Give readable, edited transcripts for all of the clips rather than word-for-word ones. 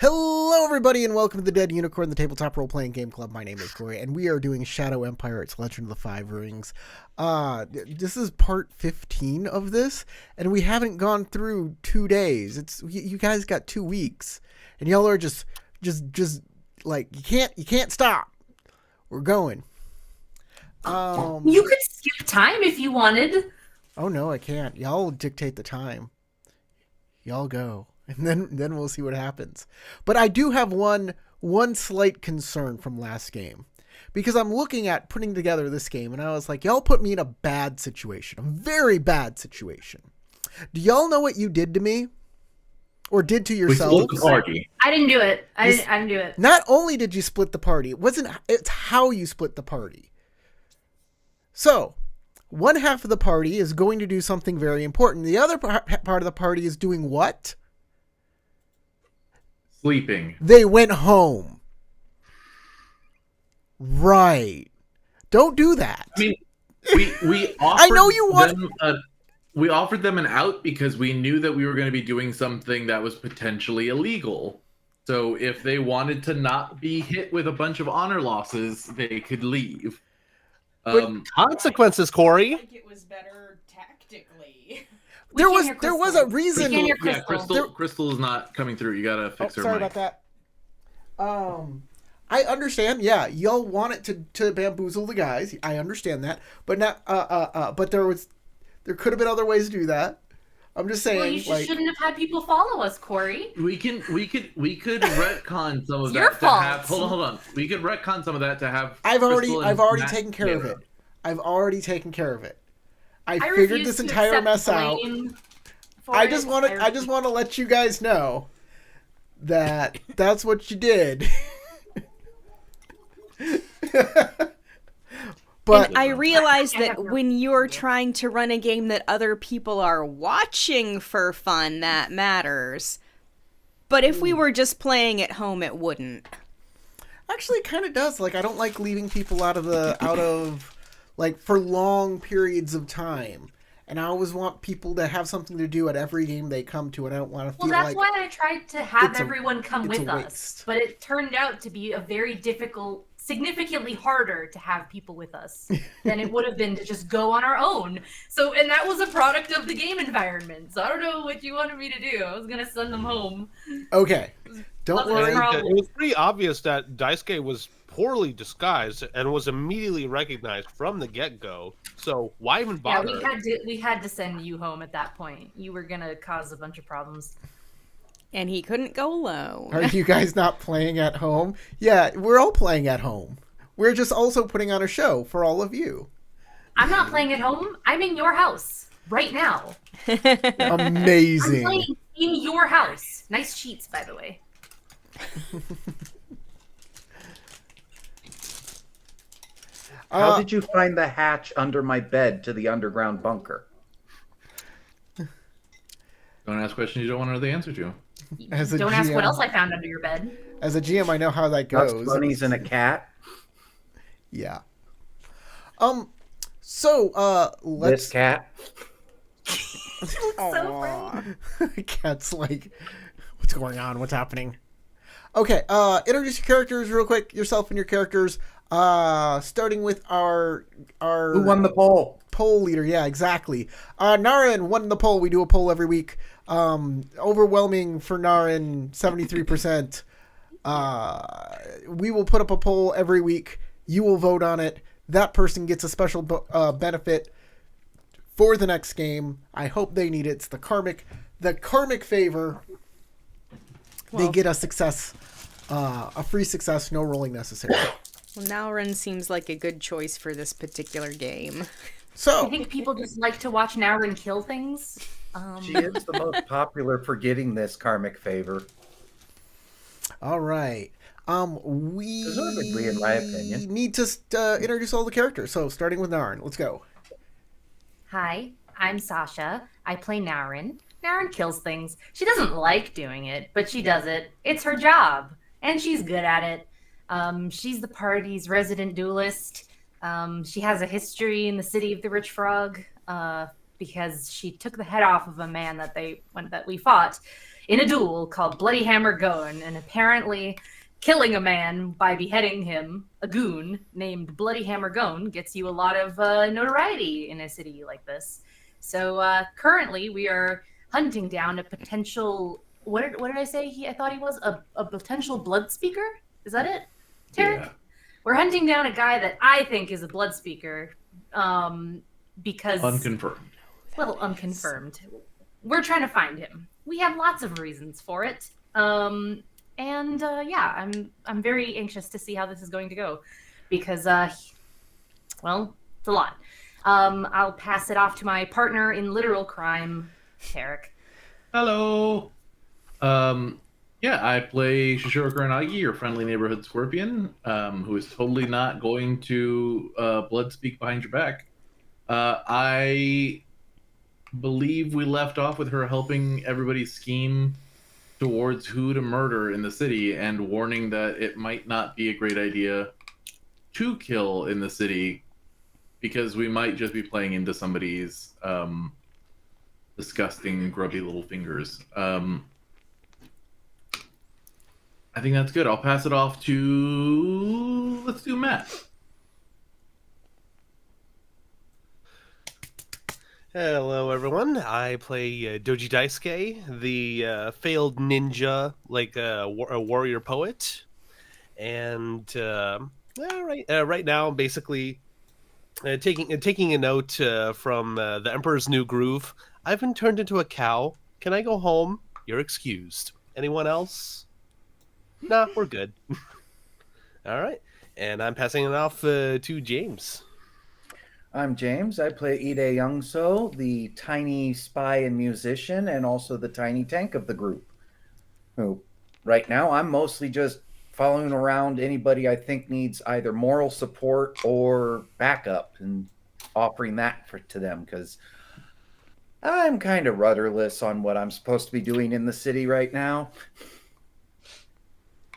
Hello, everybody, and welcome to the Dead Unicorn, the tabletop role-playing game club. My name is Corey, and we are doing Shadow Empire. It's Legend of the Five Rings. This is part 15 of this, and we haven't gone through 2 days. You guys got 2 weeks, and y'all are just like you can't stop. We're going. You could skip time if you wanted. Oh no, I can't. Y'all dictate the time. Y'all go. And then we'll see what happens. But I do have one slight concern from last game. Because I'm looking at putting together this game, and I was like, y'all put me in a bad situation. A very bad situation. Do y'all know what you did to me? Or did to yourselves? We split the party. I didn't do it. I didn't do it. Not only did you split the party, it's how you split the party. So, one half of the party is going to do something very important. The other part of the party is doing what? Sleeping. They went home. Right. Don't do that. I mean, we offered I know you want. We offered them an out because we knew that we were going to be doing something that was potentially illegal. So if they wanted to not be hit with a bunch of honor losses, they could leave. Consequences, Corey. I think it was better tactically. There was a reason. Yeah, Crystal is not coming through. You gotta fix her. Sorry mic. about that. I understand. Yeah, y'all want it to bamboozle the guys. I understand that, but not. But there could have been other ways to do that. I'm just saying. Well, you shouldn't have had people follow us, Corey. We could retcon some of Your that fault. to have. Hold on. We could retcon some of that to have. I've already Matt taken care of it. I've already taken care of it. I figured refuse this to entire accept mess out. blame for I it. just want to let you guys know that that's what you did. But And I realize that when you're trying to run a game that other people are watching for fun, that matters. But if we were just playing at home, it wouldn't. actually, it kind of does. Like, I don't like leaving people out of like for long periods of time. And I always want people to have something to do at every game they come to, and I don't want to feel Well, like... that's why I tried to have it's a- everyone come it's with a us. waste. But it turned out to be a very difficult, significantly harder to have people with us than it would have been to just go on our own. So, and that was a product of the game environment. So I don't know what you wanted me to do. I was going to send them home. Okay. Don't Wasn't worry. a problem. It was pretty obvious that Daisuke was poorly disguised and was immediately recognized from the get-go. So why even Yeah, bother? we had to send you home at that point. You were going to cause a bunch of problems. And he couldn't go alone. Are you guys not playing at home? Yeah, we're all playing at home. We're just also putting on a show for all of you. I'm not playing at home. I'm in your house right now. Amazing. I'm playing in your house. Nice cheats, by the way. How did you find the hatch under my bed to the underground bunker? Don't ask questions you don't want to know the answer to. As a Don't ask what GM else I found under your bed. As a GM, I know how that Ducks, goes. bunnies, and a cat? Yeah. So, let's... This cat? So funny. Cat's like, what's going on? What's happening? Okay, introduce your characters real quick. Yourself and your characters. Starting with our Who won the poll? poll leader. Yeah, exactly. Naren won the poll. We do a poll every week. Overwhelming for Naren, 73%. We will put up a poll every week. You will vote on it. That person gets a special benefit for the next game. I hope they need it. It's the karmic favor. They get a success, a free success, no rolling necessary. Well, Nowren seems like a good choice for this particular game. I So, think people just like to watch Nowren kill things. She is the most popular for getting this karmic favor. all right. We Deservedly, in my opinion. need to introduce all the characters. So, starting with Naren, let's go. Hi, I'm Sasha. I play Nowren. Nowren kills things. She doesn't like doing it, but she does it. It's her job, and she's good at it. She's the party's resident duelist. She has a history in the city of the Rich Frog because she took the head off of a man that we fought. in a duel called Bloody Hammer Goen, and apparently killing a man by beheading him, a goon named Bloody Hammer Goen, gets you a lot of notoriety in a city like this. So currently we are hunting down a potential, what did I say? I thought he was a potential blood speaker? Is that it, Tarek? Yeah. We're hunting down a guy that I think is a blood speaker because... Unconfirmed. Well, unconfirmed. We're trying to find him. We have lots of reasons for it. Yeah, I'm very anxious to see how this is going to go because, well, it's a lot. I'll pass it off to my partner in literal crime, Tarek. Hello. Yeah, I play Shishiro Kuranagi, your friendly neighborhood scorpion, who is totally not going to blood speak behind your back. I believe we left off with her helping everybody scheme towards who to murder in the city and warning that it might not be a great idea to kill in the city because we might just be playing into somebody's disgusting, grubby little fingers. I think that's good. I'll pass it off to... Let's do Matt. Hello, everyone. I play Doji Daisuke, the failed ninja, like a warrior poet. And right now, I'm basically taking a note from the Emperor's New Groove. I've been turned into a cow. Can I go home? You're excused. Anyone else? Nah, we're good. All right. And I'm passing it off to James. I'm James. I play Ide Youngso, the tiny spy and musician, and also the tiny tank of the group. Who, right now, I'm mostly just following around anybody I think needs either moral support or backup and offering that to them, because I'm kind of rudderless on what I'm supposed to be doing in the city right now.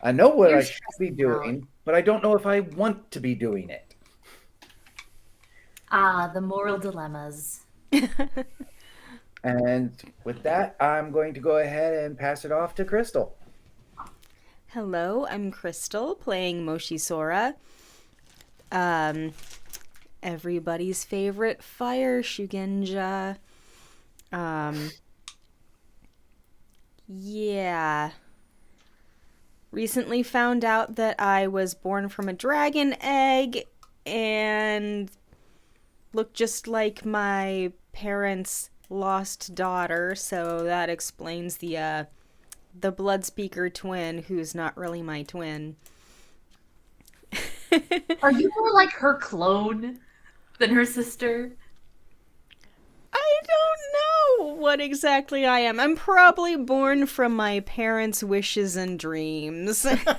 I know what I should be doing, but I don't know if I want to be doing it. Ah, the moral dilemmas. And with that, I'm going to go ahead and pass it off to Crystal. Hello, I'm Crystal, playing Moshi Sora. Everybody's favorite fire Shugenja. Yeah. Recently found out that I was born from a dragon egg and looked just like my parents' lost daughter, so that explains the blood speaker twin, who's not really my twin. Are you more like her clone than her sister? I don't know what exactly I am. I'm probably born from my parents' wishes and dreams. Is that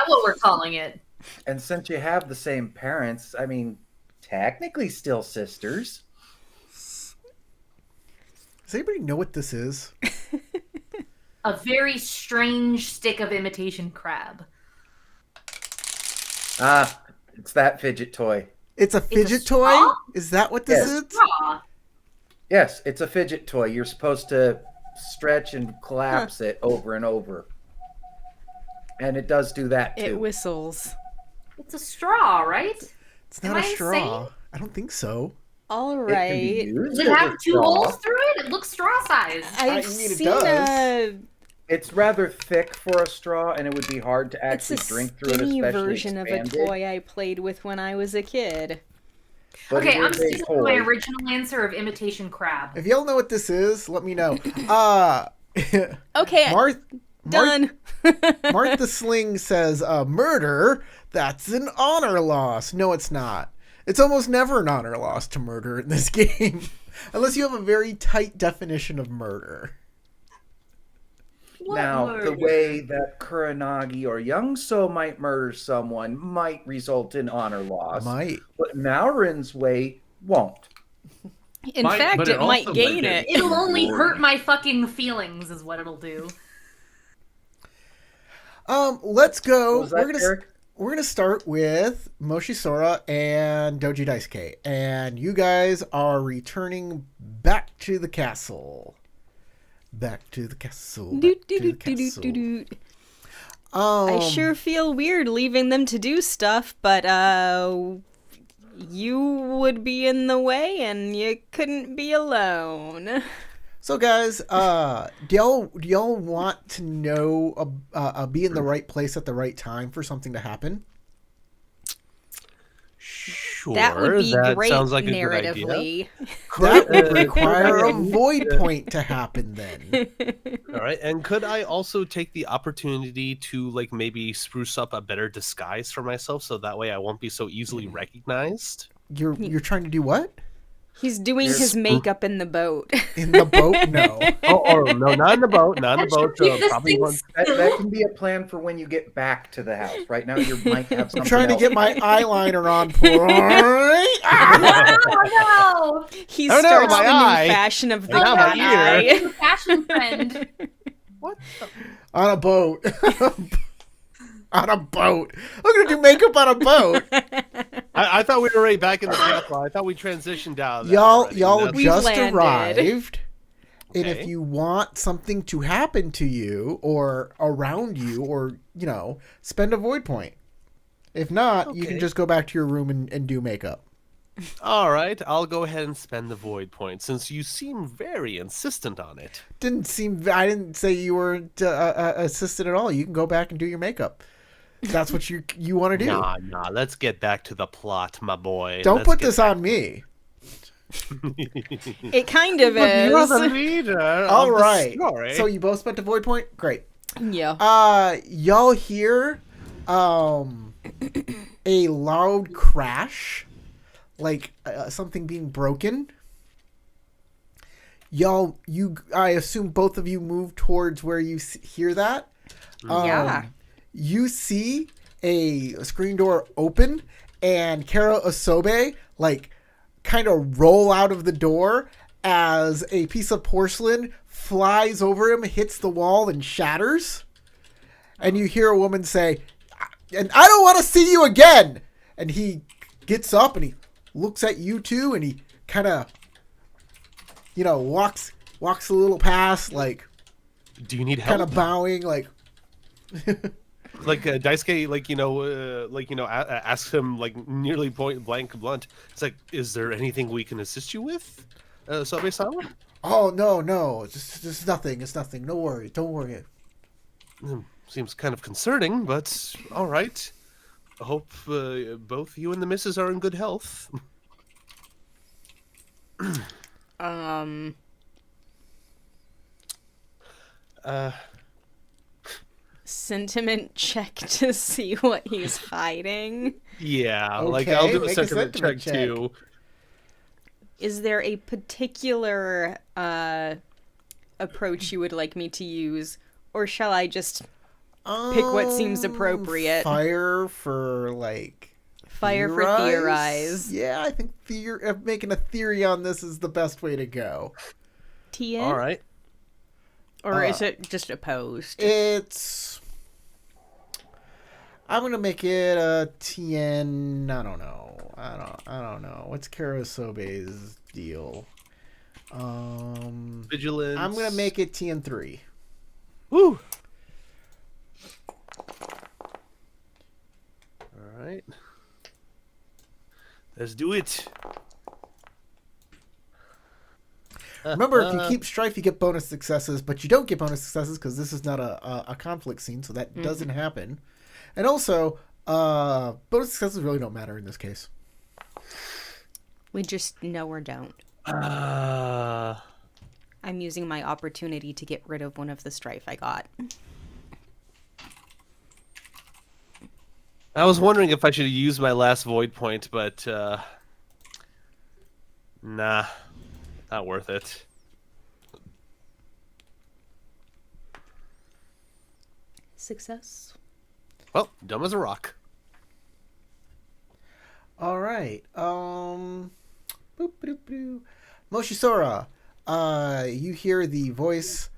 what we're calling it? And since you have the same parents, I mean, technically still sisters. Does anybody know what this is? A very strange stick of imitation crab. Ah, it's that fidget toy. It's a fidget toy? straw? Is that what this Yes. is? Aw. Yes, it's a fidget toy. You're supposed to stretch and collapse it over and over. And it does do that too. It whistles. It's a straw, right? It's not Am a I straw. insane? I don't think so. All It can be right. used Does it as have a two straw. holes through it? It looks straw sized. I've mean, it seen does. It's rather thick for a straw, and it would be hard to It's actually a drink through it, skinny especially version of a expanded. toy I played with when I was a kid. But Okay, it I'm is a sticking with my toy. original answer of imitation crab. If y'all know what this is, let me know. Okay, done. Martha Sling says, murder? That's an honor loss. No, it's not. It's almost never an honor loss to murder in this game. Unless you have a very tight definition of murder. What Now, murder? the way that Kuranagi or Youngso might murder someone might result in honor loss. Might. But Naurin's way won't. In Might, fact, but it might also gain might it. get- It'll only Lord. hurt my fucking feelings, is what it'll do. Let's go. What was that, Eric? We're gonna start with Moshi Sora and Doji Daisuke, and you guys are returning back to the castle. Back to the castle. Doot, Back to doot, the doot, doot, castle. doot, doot. Um, I sure feel weird leaving them to do stuff, but you would be in the way and you couldn't be alone. So guys, do y'all want to know be in the right place at the right time for something to happen? Sure. That would be great sounds like a good idea. narratively. That would Could- require a could- void point to happen then. All right, and could I also take the opportunity to like maybe spruce up a better disguise for myself so that way I won't be so easily recognized? You're trying to do what? He's doing his makeup in the boat. In the boat? No. Oh, no, not in the boat, not in the boat. Keep this Probably thing one. That can be a plan for when you get back to the house. Right now, you might have something I'm trying to else. get my eyeliner on point. Ah! Oh He Oh, no, starts my the eye. new fashion of the no! Now my eye. He's a fashion friend. What? On a boat. On a boat. I'm gonna do makeup on a boat. I thought we were already back in the castle. I thought we transitioned out. Y'all That's- We've just landed. arrived. And if Okay. you want something to happen to you or around you or, spend a void point. If not, you can Okay. just go back to your room and do makeup. All right, I'll go ahead and spend the void point since you seem very insistent on it. I didn't say you were assisted at all. You can go back and do your makeup. That's what you want to do. Nah, let's get back to the plot, my boy. Don't Let's put get this on me. It kind of You're the is. leader. All of the right. story. So you both spent a void point? Great. Yeah. Y'all hear a loud crash, like something being broken. I assume both of you move towards where you hear that. Yeah. You see a screen door open and Kara Asobe kind of roll out of the door as a piece of porcelain flies over him, hits the wall, and shatters. And you hear a woman say, "And I don't want to see you again." And he gets up and he looks at you two and he kind of, walks a little past, Do you need help? kind of bowing, Like Daisuke, asks him nearly point blank blunt. It's like, is there anything we can assist you with, Sobe-sama? "Oh, no, just nothing. It's nothing. No worry. Don't worry." Seems kind of concerning, but all right. I hope both you and the missus are in good health. Sentiment check to see what he's hiding. Yeah, I'll Okay, do a make a sentiment sentiment check too. Is there a particular approach you would like me to use, or shall I just pick what seems appropriate? Fire for Fire for theorize? Yeah, I think making a theory on this is the best way to go. TN? All right. Or is it just opposed? I'm gonna make it a TN. I don't know. I don't know. What's Karasobe's deal? Vigilance. I'm gonna make it TN3. Woo. All right. Let's do it. Remember, if you keep strife, you get bonus successes, but you don't get bonus successes because this is not a conflict scene, so that doesn't happen. And also, bonus successes really don't matter in this case. We just know or don't. Uh, I'm using my opportunity to get rid of one of the strife I got. I was wondering if I should use my last void point, but nah, not worth it. Success. Well, dumb as a rock. All right. Moshisora, you hear the voice.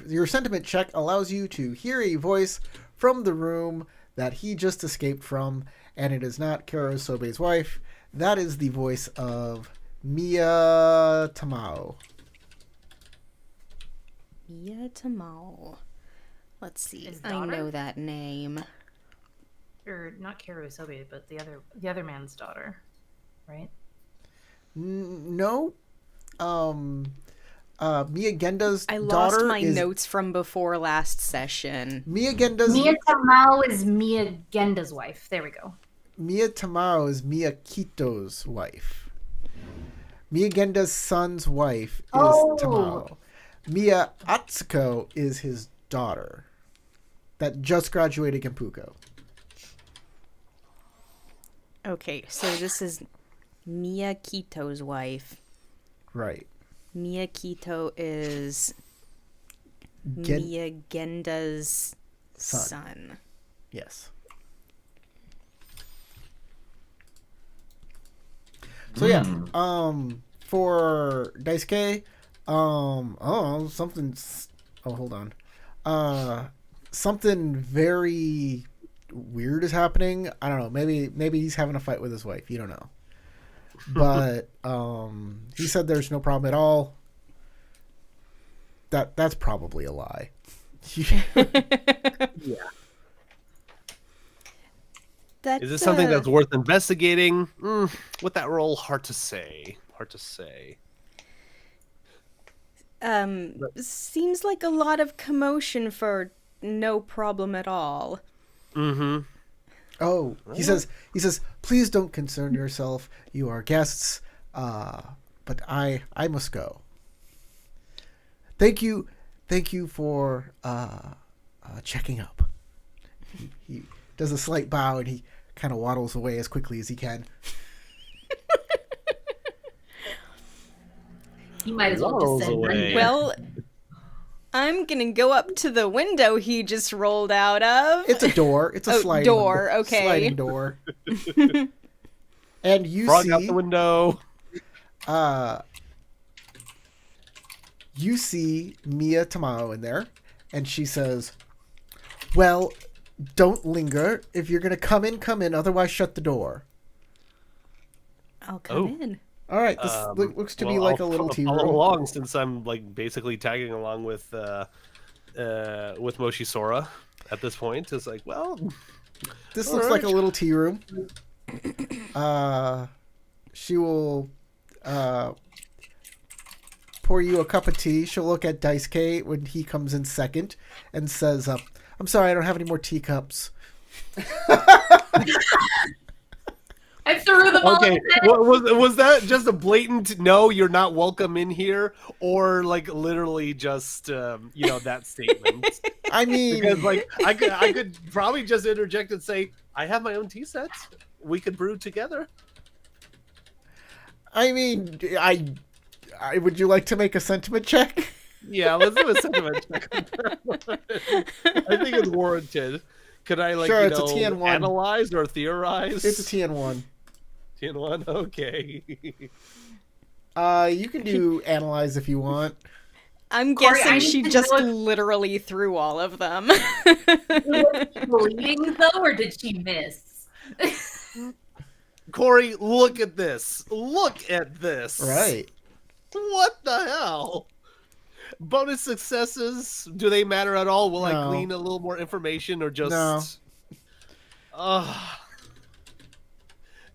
Your sentiment check allows you to hear a voice from the room that he just escaped from, and it is not Kara Sobe's wife. That is the voice of Mia Tamao. Mia Tamao. Let's see. His I daughter? know that name. Or not Karusobe, but the other man's daughter, right? No. Mia Genda's I daughter lost my is notes from before last session. Mia Genda's Mia Tamao is Mia Genda's wife. There we go. Mia Tamaro is Mia Kito's wife. Mia Genda's son's wife is Oh. Tamaro. Mia Atsuko is his daughter that just graduated Genpuko. Okay, so this is Mia Kito's wife. Right. Mia Kito is Gen- Mia Genda's Son. son. Yes. So yeah, for Daisuke, hold on. Something very weird is happening. I don't know. Maybe he's having a fight with his wife. You don't know. But he said there's no problem at all. That's probably a lie. Yeah. Is this something that's worth investigating? With that role, hard to say. Seems like a lot of commotion for no problem at all. Mm-hmm. Oh, he says, please don't concern yourself. You are guests, but I must go. Thank you for checking up. He does a slight bow and he kind of waddles away as quickly as he can. He might as well just Waddles send away. Well, I'm gonna go up to the window he just rolled out of. It's a door. It's a sliding door. Okay. sliding door. And you Frog see out the window. You see Mia Tamao in there, and she says, "Well, don't linger. If you're gonna come in. Otherwise, shut the door." I'll come in. All right. This looks to be Well, like I'll a little tea follow room. along since I'm like basically tagging along with Moshi Sora at this point. It's like, well, This all looks like a right. little tea room. She will pour you a cup of tea. She'll look at Daisuke when he comes in second and says, "I'm sorry, I don't have any more teacups." I threw them all okay. in there. Was that just a blatant no? You're not welcome in here, or like literally just that statement? I mean, Because like I could probably just interject and say I have my own tea sets. We could brew together. I would you like to make a sentiment check? Yeah, let's do a sentiment check. I think it's warranted. Could I Sure, it's a TN1. analyze or theorize? It's a TN1. TN1. Okay. You can do analyze if you want. I'm Corey, I guessing need she to just know if- literally threw all of them. Was she bleeding though, or did she miss? Corey, look at this. Look at this. Right. What the hell? Bonus successes, do they matter at all? Will I No. glean a little more information or just... No.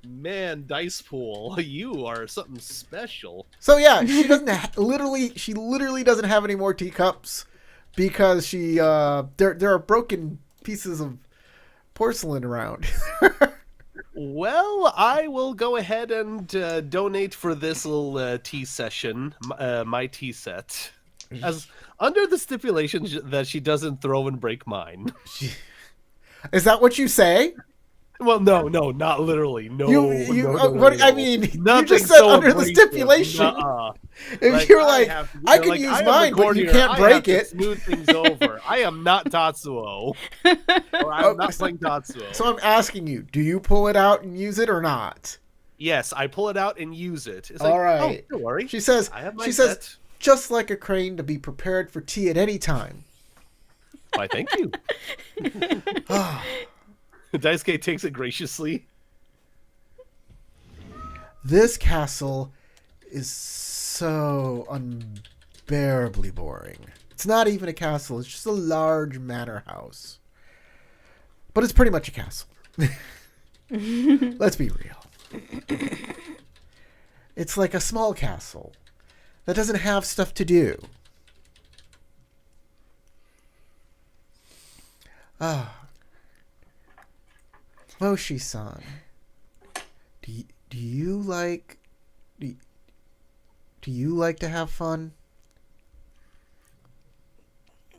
Man, Dice Pool, you are something special. So yeah, she doesn't she literally doesn't have any more teacups because she there are broken pieces of porcelain around. Well, I will go ahead and donate for this little tea session, my tea set, as under the stipulation that she doesn't throw and break mine. Is that what you say? Well, no, not literally. No, You no, what no. I mean, you Nothing just said so under the abrasive. stipulation. Nuh-uh. If you're I like, have to- I can like, use I am the mine, but you coordinator. can't I break have to it. smooth things over. I am not Tatsuo. Or I'm not playing Tatsuo. So I'm asking you, do you pull it out and use it or not? Yes, I pull it out and use it. It's All like, right. oh, don't worry. She says, I have my set. just like a crane to be prepared for tea at any time. Why, thank you. Daisuke takes it graciously. This castle is so unbearably boring. It's not even a castle. It's just a large manor house. But it's pretty much a castle. Let's be real. It's like a small castle that doesn't have stuff to do. Moshi-san, do you like do you like to have fun?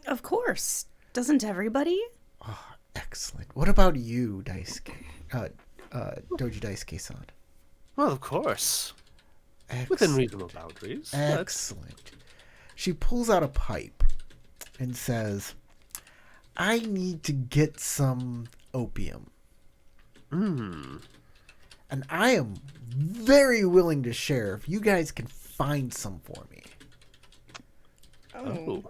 Of course. Doesn't everybody? Oh, excellent. What about you, Daisuke? Doji Daisuke-san. Well, of course. Within Excellent. reasonable boundaries. Excellent. She pulls out a pipe and says, I need to get some opium. And I am very willing to share if you guys can find some for me. Oh.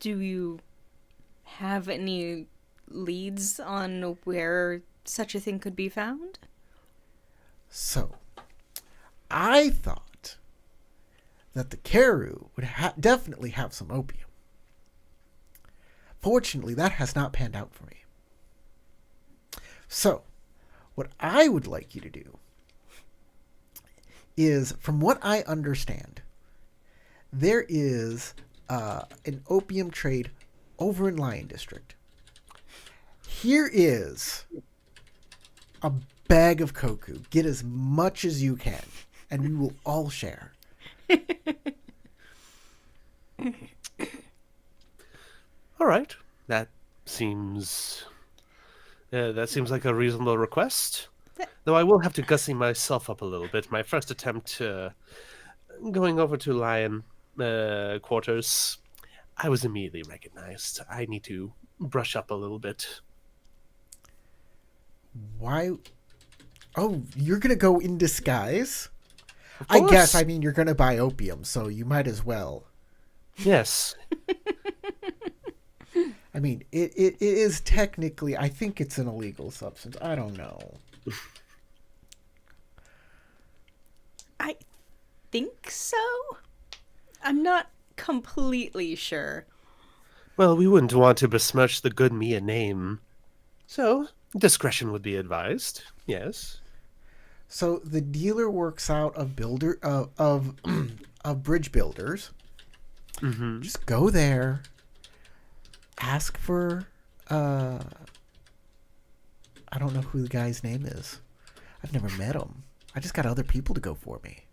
Do you have any leads on where such a thing could be found? So, I thought that the Karu would definitely have some opium. Fortunately, that has not panned out for me. So, what I would like you to do is, from what I understand, there is an opium trade over in Lion District. Here is a bag of koku. Get as much as you can, and we will all share. All right. That seems like a reasonable request. Though I will have to gussy myself up a little bit. My first attempt going over to Lion quarters, I was immediately recognized. I need to brush up a little bit. Why? Oh, you're going to go in disguise? Of I course. guess, I mean, you're going to buy opium, so you might as well. Yes. I mean, it is technically, I think it's an illegal substance. I don't know. I think so. I'm not completely sure. Well, we wouldn't want to besmirch the good Mia name. So, discretion would be advised. Yes. So the dealer works out of of bridge builders. Mm-hmm. Just go there, ask for I don't know who the guy's name is. I've never met him. I just got other people to go for me.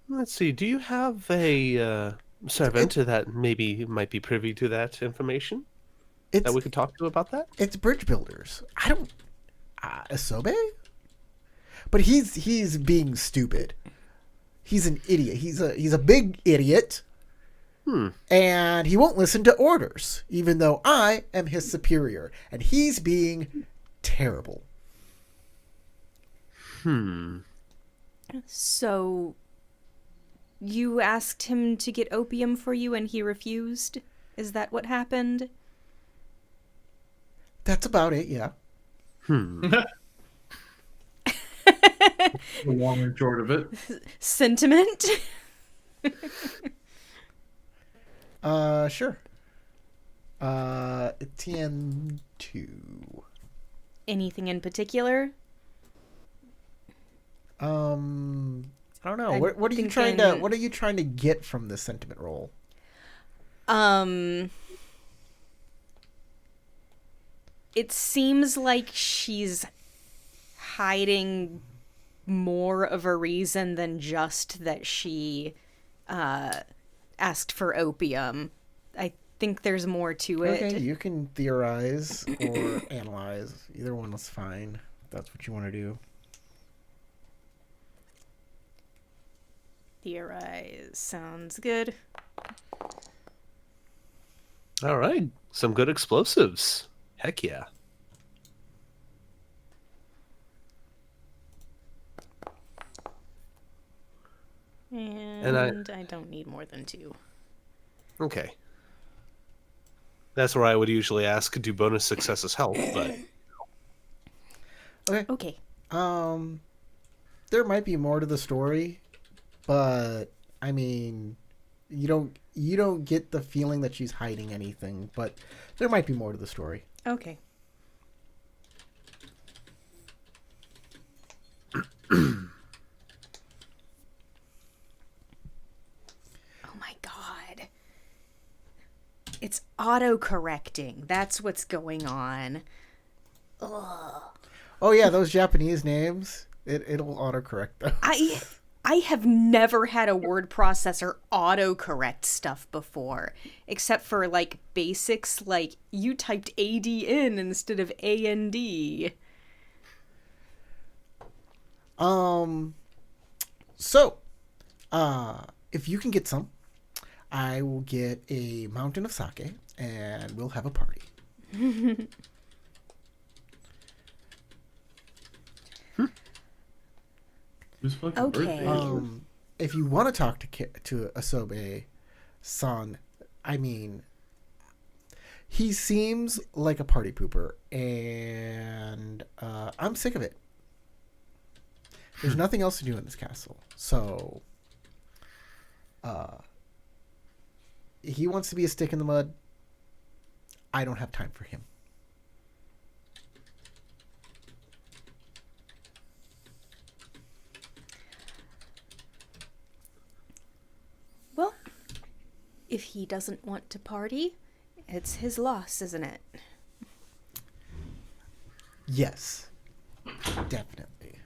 Let's see. Do you have a servant that maybe might be privy to that information It's that we could talk to about that? it's bridge builders. I don't Asobe? But he's being stupid. He's an idiot. He's a big idiot. And he won't listen to orders, even though I am his superior, and he's being terrible. So, you asked him to get opium for you and he refused? Is that what happened? That's about it, yeah. The long and short of it. Sentiment? Sure. TN2. Anything in particular? I don't know. I'm What are you trying to what are you trying to get from the sentiment roll? It seems like she's hiding more of a reason than just that she asked for opium. I think there's more to it. Okay, you can theorize or analyze. Either one is fine. If that's what you want to do. Theorize sounds good. All right. Some good explosives. Heck yeah. And I don't need more than 2. Okay. That's where I would usually ask, do bonus successes help? But Okay. Okay. there might be more to the story, but I mean, you don't get the feeling that she's hiding anything, but there might be more to the story. Okay. Oh my god. It's auto-correcting. That's what's going on. Ugh. Oh yeah, those Japanese names, it'll autocorrect those. I have never had a word processor autocorrect stuff before, except for like basics like you typed AD in instead of AND. So, if you can get some, I will get a mountain of sake and we'll have a party. Whose fucking Okay. birthday is it? If you want to talk to Asobe-san, I mean, he seems like a party pooper, and I'm sick of it. There's nothing else to do in this castle, so he wants to be a stick in the mud. I don't have time for him. Well, if he doesn't want to party, it's his loss, isn't it? Yes, definitely.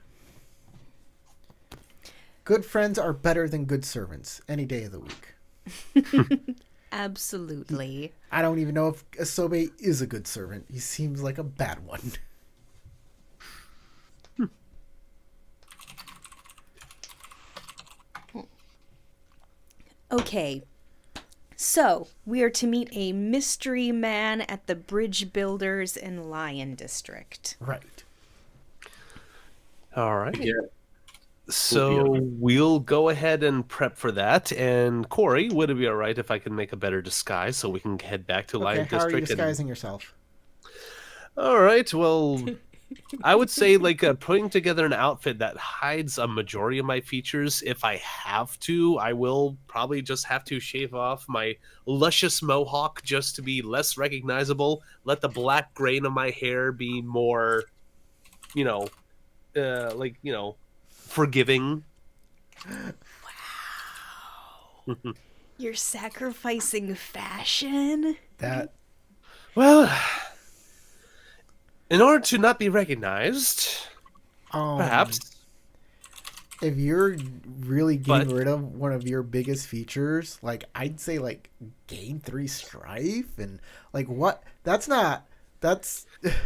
Good friends are better than good servants any day of the week. Absolutely. I don't even know if Asobe is a good servant. He seems like a bad one. Okay. So, we are to meet a mystery man at the Bridge Builders in Lion District. Right. All right. Yeah. So we'll go ahead and prep for that. And Corey, would it be all right if I can make a better disguise so we can head back to Okay, Lion how are you District? disguising yourself? All right. Well, I would say like putting together an outfit that hides a majority of my features. If I have to, I will probably just have to shave off my luscious mohawk just to be less recognizable. Let the black grain of my hair be more, forgiving. Wow. You're sacrificing fashion? That Well, in order to not be recognized, perhaps. if you're really getting rid of one of your biggest features, like I'd say like gain 3 strife and like what? That's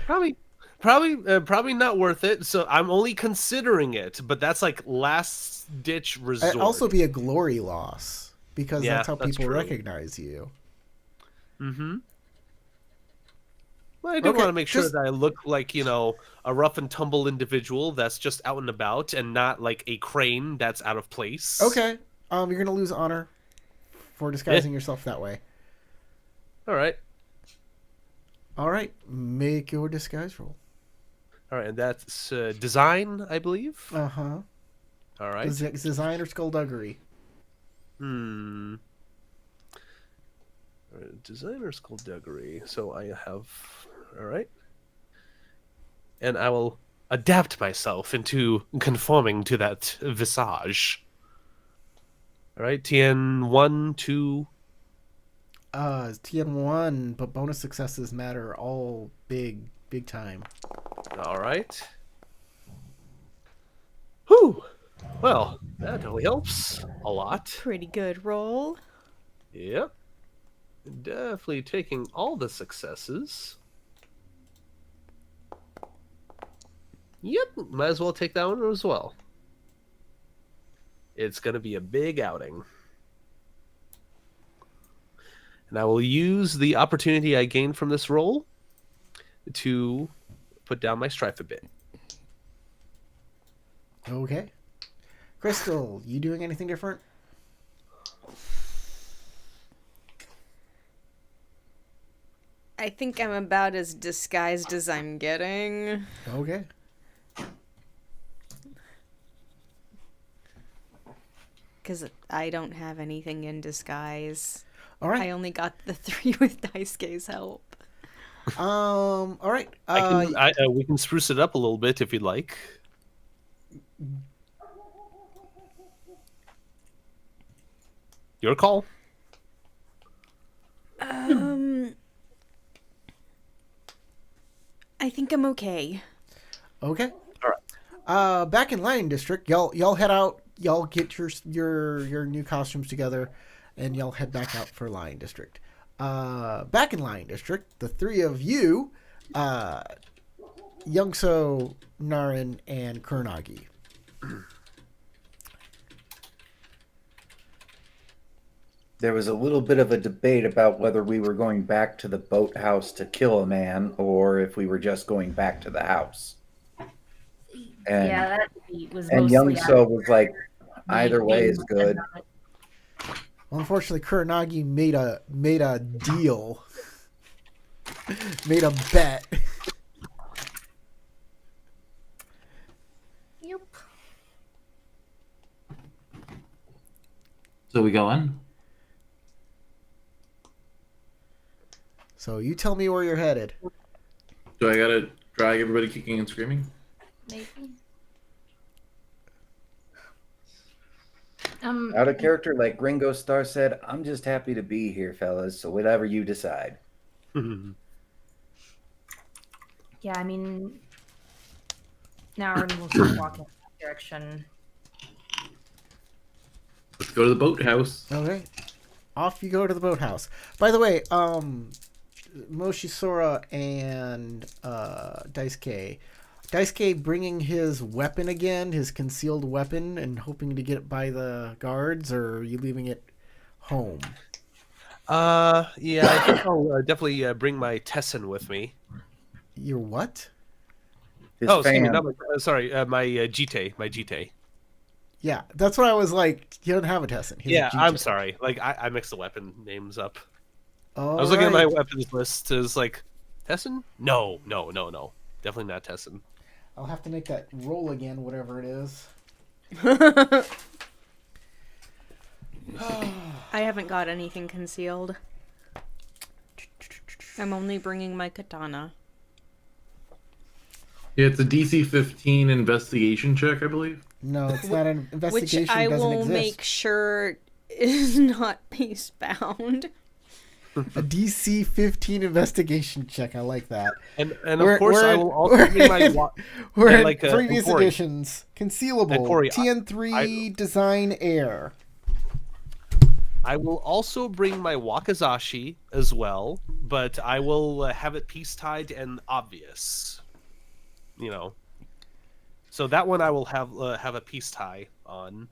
Probably not worth it. So I'm only considering it, but that's like last ditch resort. it'd also be a glory loss because Yeah, that's how that's people true. recognize you. Mm-hmm. Well, I do Okay, want to make sure just- that I look like, a rough and tumble individual that's just out and about and not like a crane that's out of place. Okay. You're gonna lose honor for disguising yourself that way. All right. All right, make your disguise roll. All right. And that's design, I believe. Uh-huh. All right. Design or skullduggery? Hmm. All right, designer skullduggery. So I have. All right. And I will adapt myself into conforming to that visage. All right, TN1, 2. TN1, but bonus successes matter all big time. All right. Whew. Well, that only helps a lot. Pretty good roll. Yep. Definitely taking all the successes. Yep, might as well take that one as well. It's going to be a big outing. And I will use the opportunity I gained from this roll to put down my strife a bit. Okay. Crystal, you doing anything different? I think I'm about as disguised as I'm getting. Okay. Because I don't have anything in disguise. All right. I only got the 3 with Daisuke's help. All right. We can spruce it up a little bit if you'd like. Your call. I think I'm okay. Okay. All right. Back in Lion District, y'all head out. Y'all get your new costumes together, and y'all head back out for Lion District. Back in Lion District, the 3 of you, Youngso, Naren, and Kuronagi. There was a little bit of a debate about whether we were going back to the boathouse to kill a man or if we were just going back to the house. And, yeah, that debate was and mostly Youngso was like, me either way being is good. about it. Well, unfortunately, Kuronagi made a deal, made a bet. Yep. So we going? So you tell me where you're headed. Do I gotta drag everybody kicking and screaming? Maybe. Out of character, like Gringo Star said, I'm just happy to be here, fellas, so whatever you decide. Yeah, I mean, now we'll start walking in that direction. Let's go to the boathouse. Okay. Off you go to the boathouse. By the way, Moshisora and Daisuke. Daisuke bringing his weapon again, his concealed weapon, and hoping to get it by the guards, or are you leaving it home? Yeah, I think I'll definitely bring my Tessin with me. Your what? His Excuse me, fan. not my Jite, my Jite. Yeah, that's what I was like. He doesn't have a Tessin. He's Yeah, a I'm Jite. sorry. Like I mixed the weapon names up. All I was looking at my right. weapons list. It was like, Tessin? No. Definitely not Tessin. I'll have to make that roll again, whatever it is. I haven't got anything concealed. I'm only bringing my katana. Yeah, it's a DC 15 investigation check, I believe. No, it's not an investigation. Which I it doesn't will exist. make sure is not peace bound. A DC 15 investigation check. I like that. And of course, I will also bring my We're and in like, previous and Corey. editions. Concealable. And Corey, TN3 Design Air. I will also bring my Wakizashi as well, but I will have it piece tied and obvious. You know, so that one I will have a piece tie on.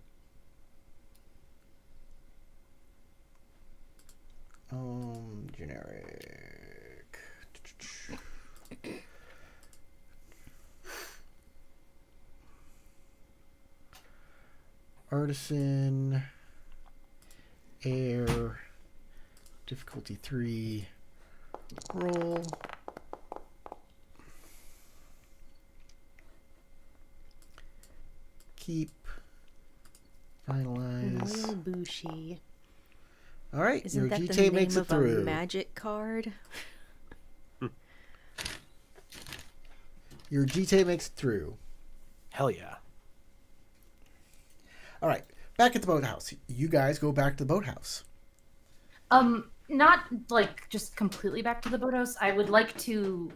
Generic. Artisan. Air. Difficulty 3. Roll. Keep. Finalize. Royal Bushi. All right, Isn't your that the GT name makes it of a through. magic card? Your GT makes it through. Hell yeah. All right, back at the boathouse. You guys go back to the boathouse. Not like just completely back to the boathouse. I would like to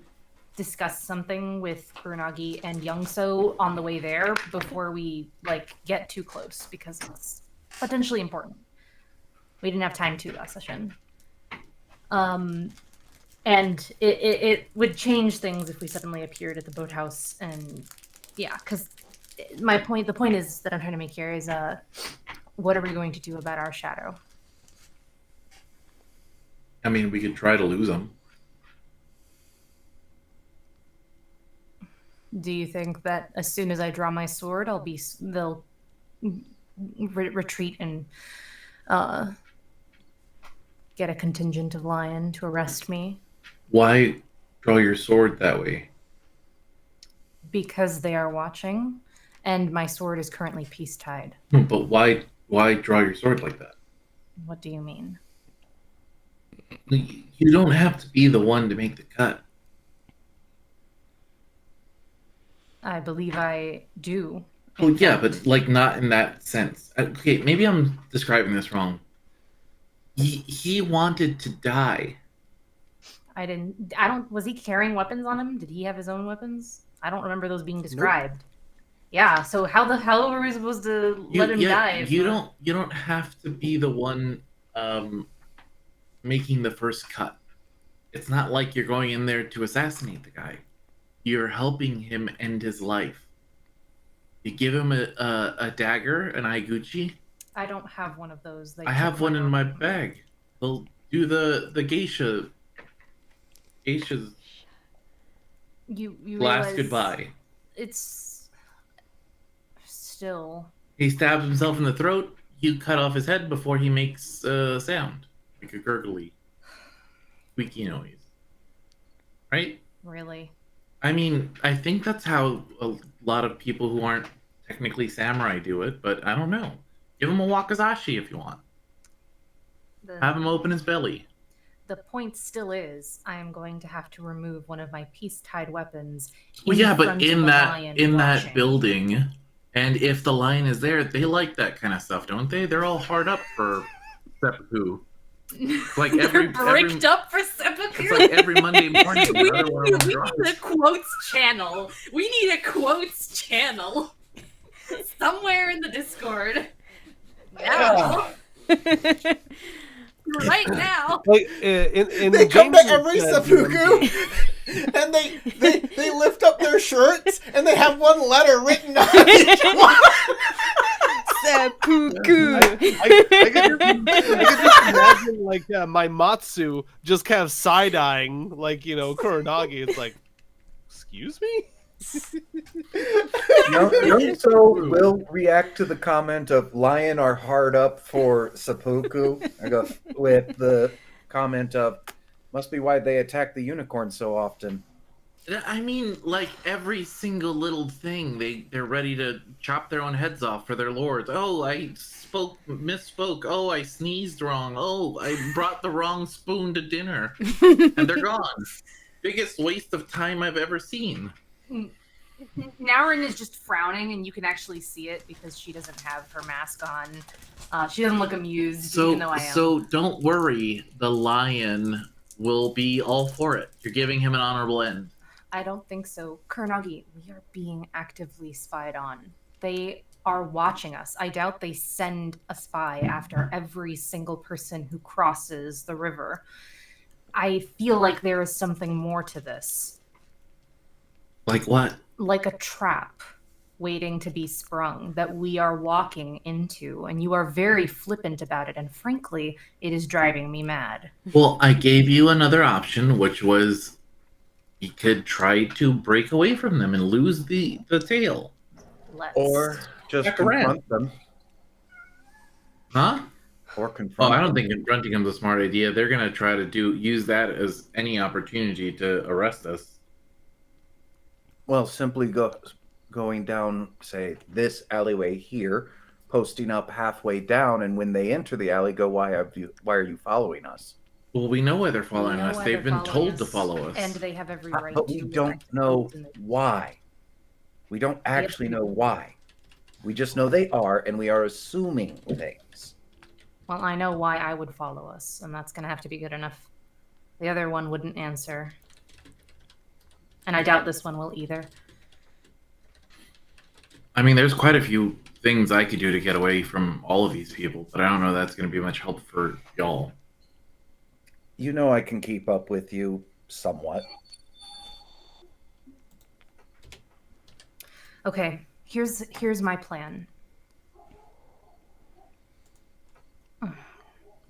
discuss something with Kuronagi and Youngso on the way there before we like get too close because it's potentially important. We didn't have time to last session. And it would change things if we suddenly appeared at the boathouse and yeah, because the point is that I'm trying to make here is what are we going to do about our shadow? I mean, we could try to lose them. Do you think that as soon as I draw my sword, they'll retreat and get a contingent of lion to arrest me? Why draw your sword that way? Because they are watching, and my sword is currently peace tied. But why why draw your sword like that? What do you mean? You don't have to be the one to make the cut. I believe I do. Oh yeah, but like not in that sense. Okay, maybe I'm describing this wrong. He wanted to die. I don't. Was he carrying weapons on him? Did he have his own weapons? I don't remember those being described. Yeah. So how the hell were we supposed to let him die? You don't have to be the one making the first cut. It's not like you're going in there to assassinate the guy. You're helping him end his life. You give him a dagger, an Iguchi. I don't have one of those. I have one in my bag. They'll do the geisha's You last realize goodbye. It's still. He stabs himself in the throat. You cut off his head before he makes a sound, like a gurgly, squeaky noise. Right? Really? I mean, I think that's how a lot of people who aren't technically samurai do it, but I don't know. Give him a wakizashi if you want. Have him open his belly. The point still is, I am going to have to remove one of my peace-tied weapons. Well, yeah, but in that building, and if the lion is there, they like that kind of stuff, don't they? They're all hard up for seppuku. Like They're bricked up for seppuku. It's like every Monday morning. We need a quotes channel. We need a quotes channel somewhere in the Discord. Now. Right now. Like, in they come to James' every seppuku and they lift up their shirts and they have one letter written on each one. Seppuku. I could just imagine like my Matsu just kind of side-eyeing like, Kuronagi. It's like, excuse me? So will react to the comment of lion are hard up for seppuku. I go with the comment of must be why they attack the unicorn so often. I mean, like every single little thing, they're ready to chop their own heads off for their lords. Oh, I misspoke. Oh, I sneezed wrong. Oh, I brought the wrong spoon to dinner, and they're gone. Biggest waste of time I've ever seen. Naurin is just frowning, and you can actually see it because she doesn't have her mask on. She doesn't look amused, even though I am. So don't worry, the lion will be all for it. You're giving him an honorable end. I don't think so. Kuronagi, we are being actively spied on. They are watching us. I doubt they send a spy after every single person who crosses the river. I feel like there is something more to this. Like what? Like a trap waiting to be sprung that we are walking into, and you are very flippant about it, and frankly, it is driving me mad. Well, I gave you another option, which was you could try to break away from them and lose the tail. Or just confront them. Huh? Or confront I don't think confronting them is a smart idea. They're going to try to use that as any opportunity to arrest us. Well, simply going down, say, this alleyway here, posting up halfway down, and when they enter the alley, go, why are you following us? Well, we know why they're following us. They've been told to follow us. And they have every right but to. we don't know why. We don't actually know why. We just know they are, and we are assuming things. Well, I know why I would follow us, and that's going to have to be good enough. The other one wouldn't answer. And I doubt this one will either. I mean, there's quite a few things I could do to get away from all of these people, but I don't know that's going to be much help for y'all. You know I can keep up with you somewhat. Okay, here's my plan.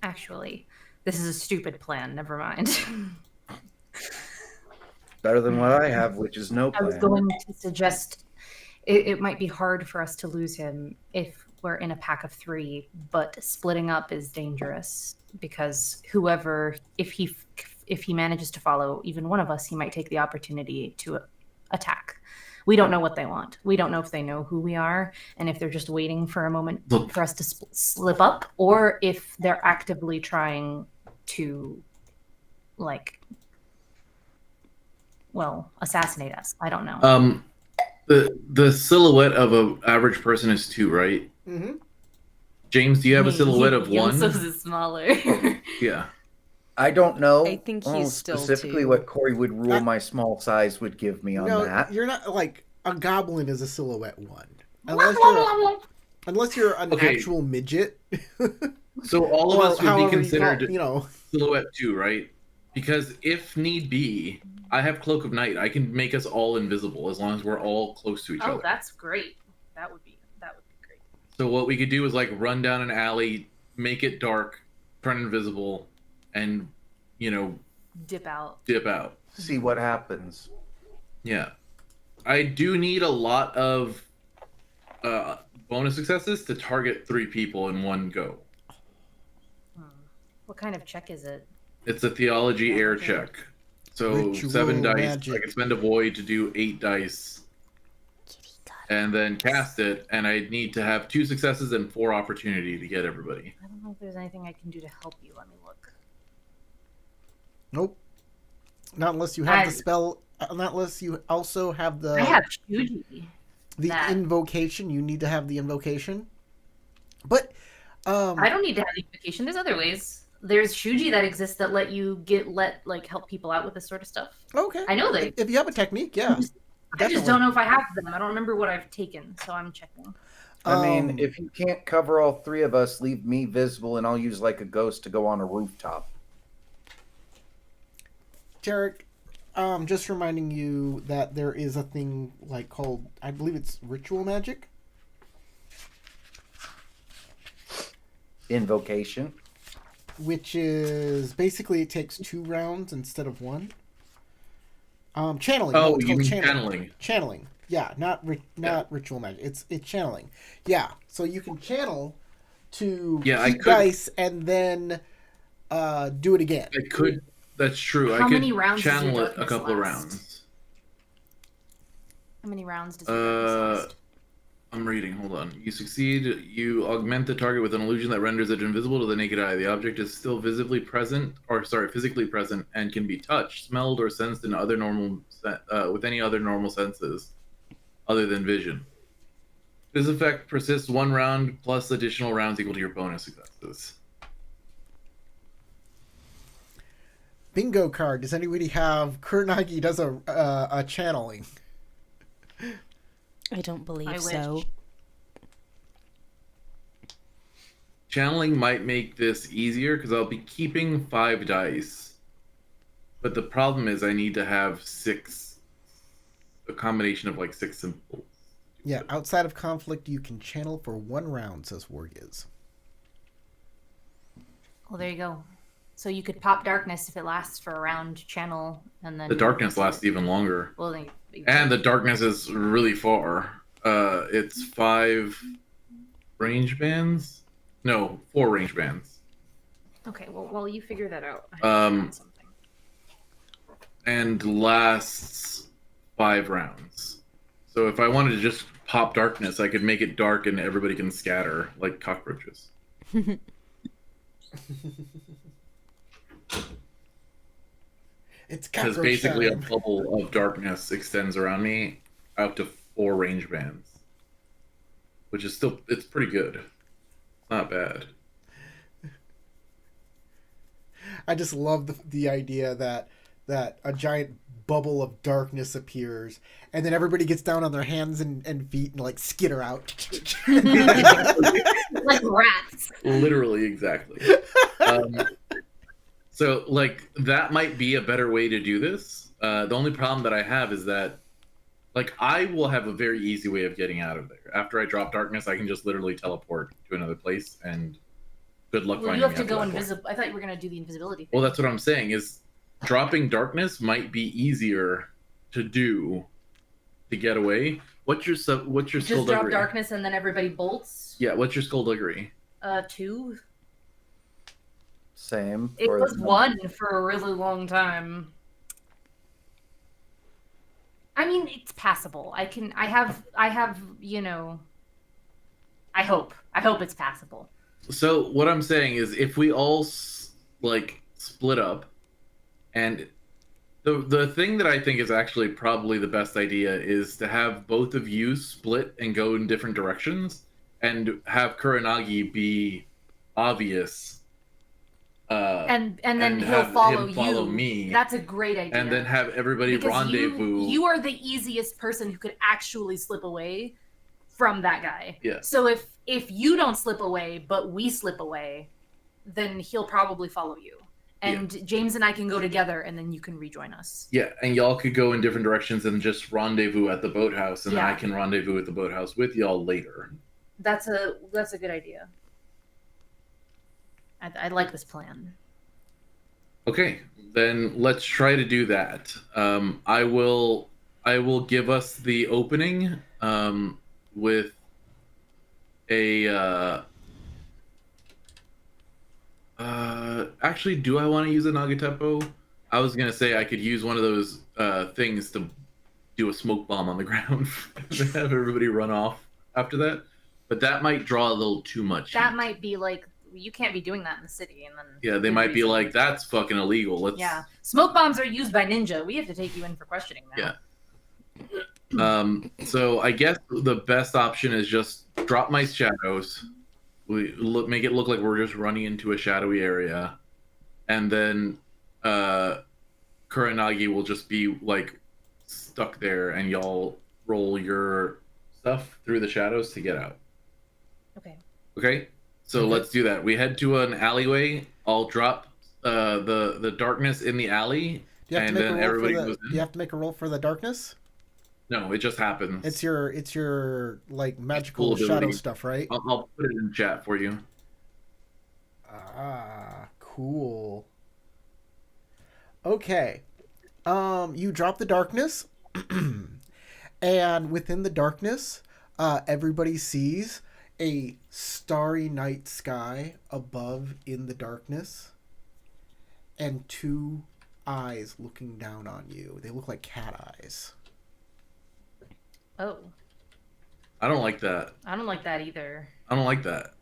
Actually, this is a stupid plan. Never mind. Better than what I have, which is no plan. I was going to suggest it might be hard for us to lose him if we're in a pack of 3, but splitting up is dangerous because if he manages to follow even one of us, he might take the opportunity to attack. we don't know what they want. We don't know if they know who we are and if they're just waiting for a moment Look. for us to slip up, or if they're actively trying to, like, well, assassinate us. I don't know. The silhouette of an average person is 2, right? Mm-hmm. James, do you have a silhouette of 1? Youngso's is smaller. Yeah. I don't know. I think he's still specifically 2. what Corey would rule my small size would give me on No, that. you're not like a goblin is a silhouette 1, unless you're an Okay. actual midget. So all of Or us would be however you considered call- you know. silhouette 2, right? Because if need be, I have Cloak of Night. I can make us all invisible as long as we're all close to each Oh, other. that's great. That would be great. So what we could do is like run down an alley, make it dark, turn invisible, and Dip out. dip out. See what happens. Yeah. I do need a lot of bonus successes to target 3 people in one go. What kind of check is it? It's a theology air check. So Ritual 7 dice. magic. I can spend a void to do 8 dice. And then cast it, and I need to have 2 successes and 4 opportunity to get everybody. I don't know if there's anything I can do to help you. Let me look. Nope. Not unless you have the I- spell. Not unless you also have I have Shuji. the that. invocation. You need to have the invocation. But I don't need to have the invocation. There's other ways. There's Shuji that exists that let you help people out with this sort of stuff. okay. I know they. If you have a technique, yeah. I just definitely. don't know if I have them. I don't remember what I've taken, so I'm checking. I mean, Um, if you can't cover all 3 of us, leave me visible, and I'll use like a ghost to go on a rooftop. Jarek, just reminding you that there is a thing like called, I believe it's ritual magic. Invocation. Which is basically it takes 2 rounds instead of 1. Channeling. Oh, it's you called mean channeling. Channeling. Yeah, not ritual magic. It's channeling. Yeah, so you can channel to I keep could- dice and then do it again. I could. That's true. How I could many rounds does your channel it a darkness couple of last? rounds. How many rounds does your darkness last? I'm reading. Hold on. You succeed. You augment the target with an illusion that renders it invisible to the naked eye. The object is still physically present, and can be touched, smelled, or sensed in other normal with any other normal senses, other than vision. This effect persists 1 round plus additional rounds equal to your bonus successes. Bingo card. Does anybody have Kuronagi does a channeling? I don't believe I wish. so. Channeling might make this easier because I'll be keeping 5 dice. But the problem is I need to have 6, a combination of like 6 symbols. Yeah, outside of conflict, you can channel for 1 round, says Wargiz. Well, there you go. So you could pop darkness if it lasts for a round, channel, and then The darkness lasts even longer. Well, then And the darkness is really far. It's 5 range bands? No, 4 range bands. Okay, well, while you figure that out, I Um, found something. And lasts 5 rounds. So if I wanted to just pop darkness, I could make it dark and everybody can scatter like cockroaches. It's Because cockroach basically a time. bubble of darkness extends around me out to 4 range bands. Which is still, it's pretty good. Not bad. I just love the idea that a giant bubble of darkness appears, and then everybody gets down on their hands and feet and like skitter out. Like rats. Literally, exactly. So, like, that might be a better way to do this. The only problem that I have is that, like, I will have a very easy way of getting out of there. After I drop darkness, I can just literally teleport to another place, and good luck Well, finding you me have to after go that point. invisible. I thought you were gonna do the invisibility thing. Well, that's what I'm saying, is dropping darkness might be easier to do to get away. What's your just drop skullduggery? darkness and then everybody bolts. Yeah, what's your skullduggery? 2. Same. It for- was 1 for a really long time. I mean, it's passable. I have, you know, I hope it's passable. So what I'm saying is, if we all like split up, and the thing that I think is actually probably the best idea is to have both of you split and go in different directions, and have Kuranagi be obvious. And then and he'll have follow him follow you. me. That's a great idea. And then have everybody because rendezvous. You are the easiest person who could actually slip away from that guy. Yeah. So if you don't slip away, but we slip away, then he'll probably follow you. And James and I can go together, and then you can rejoin us. Yeah, and y'all could go in different directions and just rendezvous at the boathouse, and then I can rendezvous at the boathouse with y'all later. That's a good idea. I like this plan. Okay, then let's try to do that. I will give us the opening with a actually, do I want to use a Nagatepo? I was gonna say I could use one of those things to do a smoke bomb on the ground and have everybody run off after that, but that might draw a little too much. That might be like, you can't be doing that in the city, and then they might be like, that's fucking illegal. Yeah, smoke bombs are used by ninja. We have to take you in for questioning now. Yeah. So I guess the best option is just drop my shadows. We make it look like we're just running into a shadowy area, and then Kuranagi will just be like stuck there, and y'all roll your stuff through the shadows to get out. Okay. So let's do that. We head to an alleyway. I'll drop the darkness in the alley, and then everybody goes in. Do you have to make a roll for the darkness? No, it just happens. It's your like magical shadow stuff, right? I'll put it in chat for you. Ah, cool. Okay. You drop the darkness, and within the darkness, everybody sees a starry night sky above in the darkness, and two eyes looking down on you. They look like cat eyes. Oh. I don't like that. I don't like that either. I don't like that.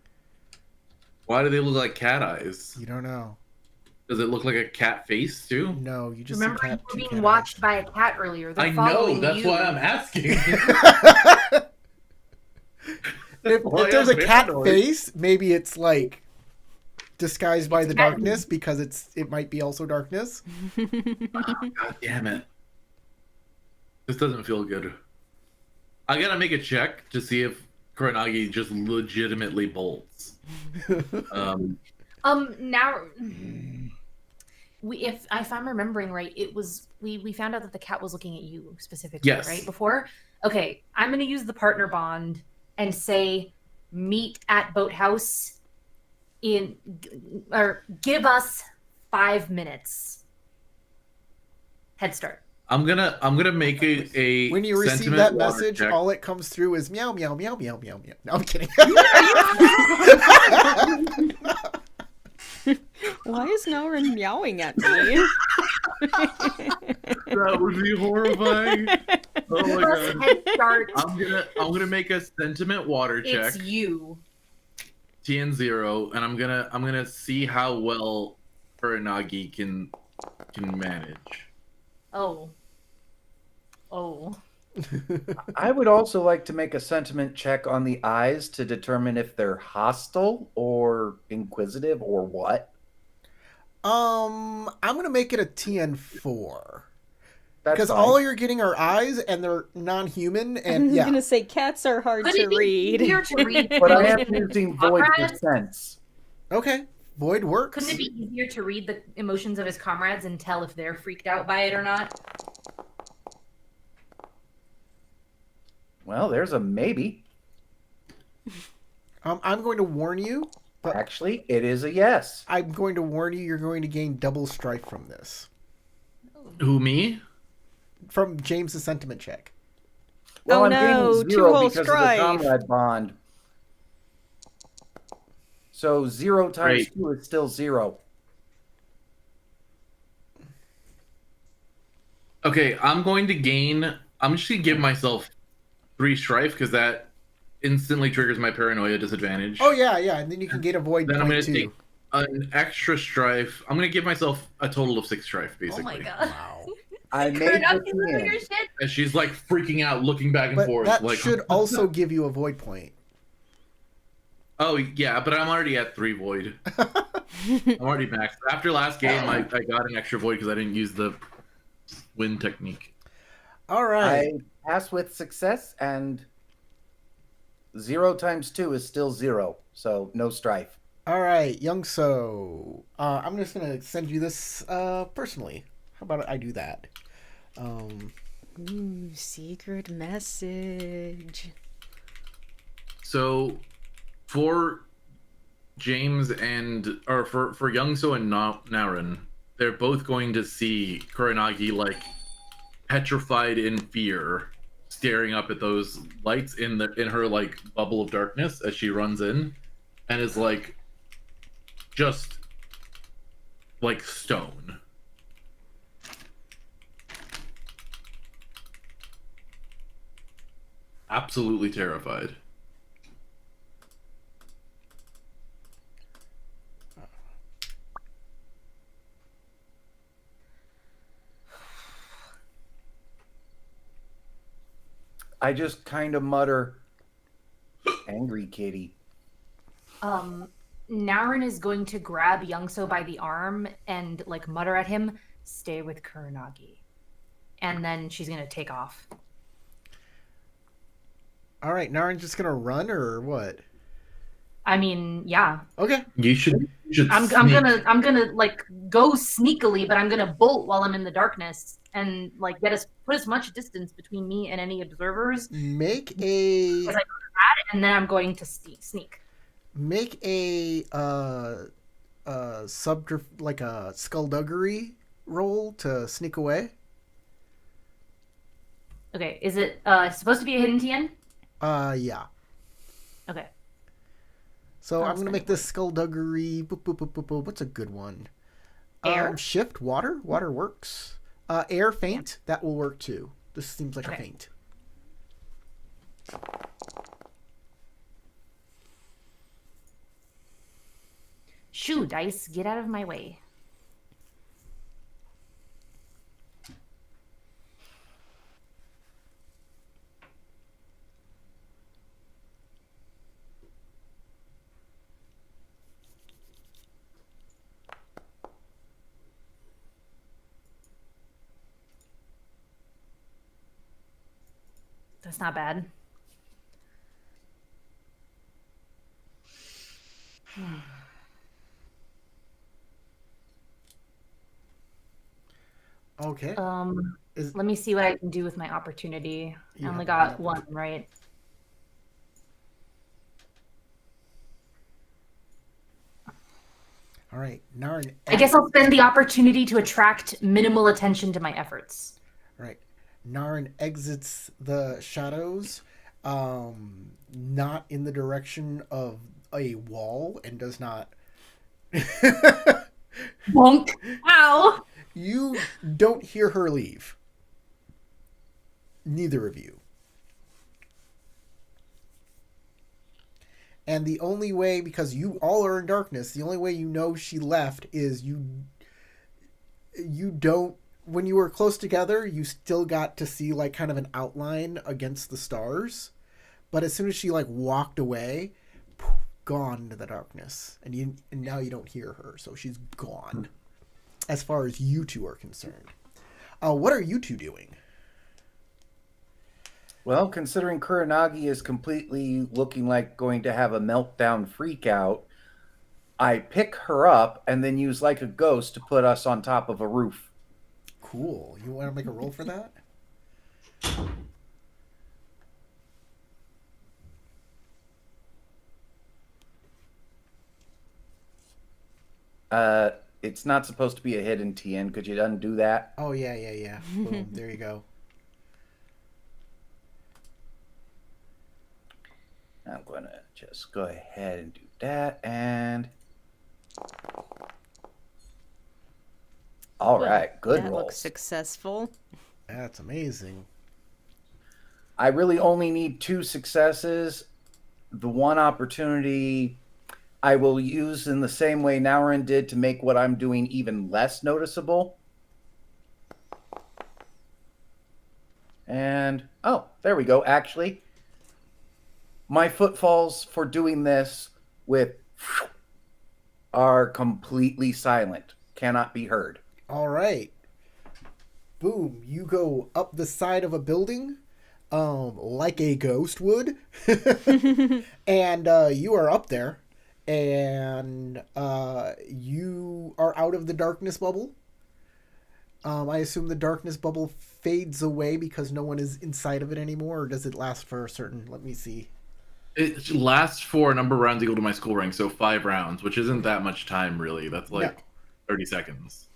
Why do they look like cat eyes? You don't know. Does it look like a cat face too? No, you just remember see cat, you were being watched by a cat earlier. They're I know. That's you. why I'm asking. if there's a cat face, maybe it's like disguised by the darkness because it might be also darkness. God damn it! This doesn't feel good. I gotta make a check to see if Kuranagi just legitimately bolts. Now, if I'm remembering right, it was we found out that the cat was looking at you specifically, yes. Right before. Okay, I'm gonna use the partner bond and say meet at boathouse or give us 5 minutes head start. I'm gonna make a when you receive that message, check. all it comes through is meow meow meow meow meow meow. No, I'm kidding. Why is Naurin meowing at me? That would be horrifying. Oh my god! Head start. I'm gonna make a sentiment water check. It's you. TN0, and I'm gonna see how well Kuranagi can manage. Oh. I would also like to make a sentiment check on the eyes to determine if they're hostile or inquisitive or what. I'm gonna make it a TN4 That's because fine. all you're getting are eyes, and they're non-human. And I'm gonna say cats are hard to read. Easier to read. But I am using void for sense. Okay, void works. Couldn't it be easier to read the emotions of his comrades and tell if they're freaked out by it or not? Well, there's a maybe. I'm going to warn you. But Actually, it is a yes. I'm going to warn you. You're going to gain double strife from this. Who, me? From James's sentiment check. Well, Oh I'm no, gaining 0 2 whole because strife. of the comrade bond. So 0 times 2 is still 0. Okay, I'm going to gain I'm just gonna give myself 3 strife because that instantly triggers my paranoia disadvantage. Oh yeah, yeah, and then you can get a void Then I'm point gonna too. take an extra strife. I'm gonna give myself a total of 6 strife, Oh my basically. god. Wow. I made Kurnoki's the losing her command. shit. And she's like freaking out, looking back and But forth. that Like, should also give you a void point. oh yeah, but I'm already at 3 void. I'm already maxed. After last game, I got an extra void because I didn't use the win technique. All right. I pass with success, and 0 times 2 is still 0, so no strife. All right, Young So. I'm just gonna send you this personally. How about I do that? Ooh, secret message. So, for James or for Youngso and Naren, they're both going to see Kuranagi like petrified in fear, staring up at those lights in her like bubble of darkness as she runs in, and is like just like stone. Absolutely terrified. I just kind of mutter, "Angry kitty." Naren is going to grab Youngso by the arm and like mutter at him, "Stay with Kuranagi," and then she's gonna take off. All right, Naren's just gonna run or what? I mean, yeah. Okay. You should I'm sneak. gonna like go sneakily, but I'm gonna bolt while I'm in the darkness and like put as much distance between me and any observers Make a as I can, and then I'm going to sneak. make a like a skullduggery roll to sneak away. Okay, is it supposed to be a hidden TN? Yeah. Okay. So I'll I'm gonna spend make it. this skullduggery. Boop, boop, boop, boop, boop. What's a good one? Air? Shift. Water. Water works. Air. Faint. That will work too. This seems like a Okay. feint. Shoo, dice, get out of my way. That's not bad. Okay. Is- Let me see what I can do with my opportunity. You I only have got one, right? All right, Naren. I guess I'll spend the opportunity to attract minimal attention to my efforts. Right. Naren exits the shadows, not in the direction of a wall, and does not. Bonk. Ow! You don't hear her leave. Neither of you. And the only way, because you all are in darkness, the only way you know she left is you don't, when you were close together, you still got to see like kind of an outline against the stars. But as soon as she like walked away, poof, gone into the darkness. And now you don't hear her, so she's gone. As far as you two are concerned. What are you two doing? Well, considering Kuranagi is completely looking like going to have a meltdown freak out, I pick her up and then use like a ghost to put us on top of a roof. Cool. You want to make a roll for that? It's not supposed to be a hidden TN. Could you undo that? Oh, yeah. Boom. There you go. I'm going to just go ahead and do that. And all right, good That roll. looks successful. That's amazing. I really only need 2 successes. The one opportunity I will use in the same way Naurin did to make what I'm doing even less noticeable. And, oh, there we go. Actually, my footfalls for doing this with are completely silent, cannot be heard. All right. Boom, you go up the side of a building like a ghost would. And you are up there, and you are out of the darkness bubble. I assume the darkness bubble fades away because no one is inside of it anymore, or does it last for a certain... Let me see. It lasts for a number of rounds equal to my school rank, so 5 rounds, which isn't that much time, really. That's like 30 seconds.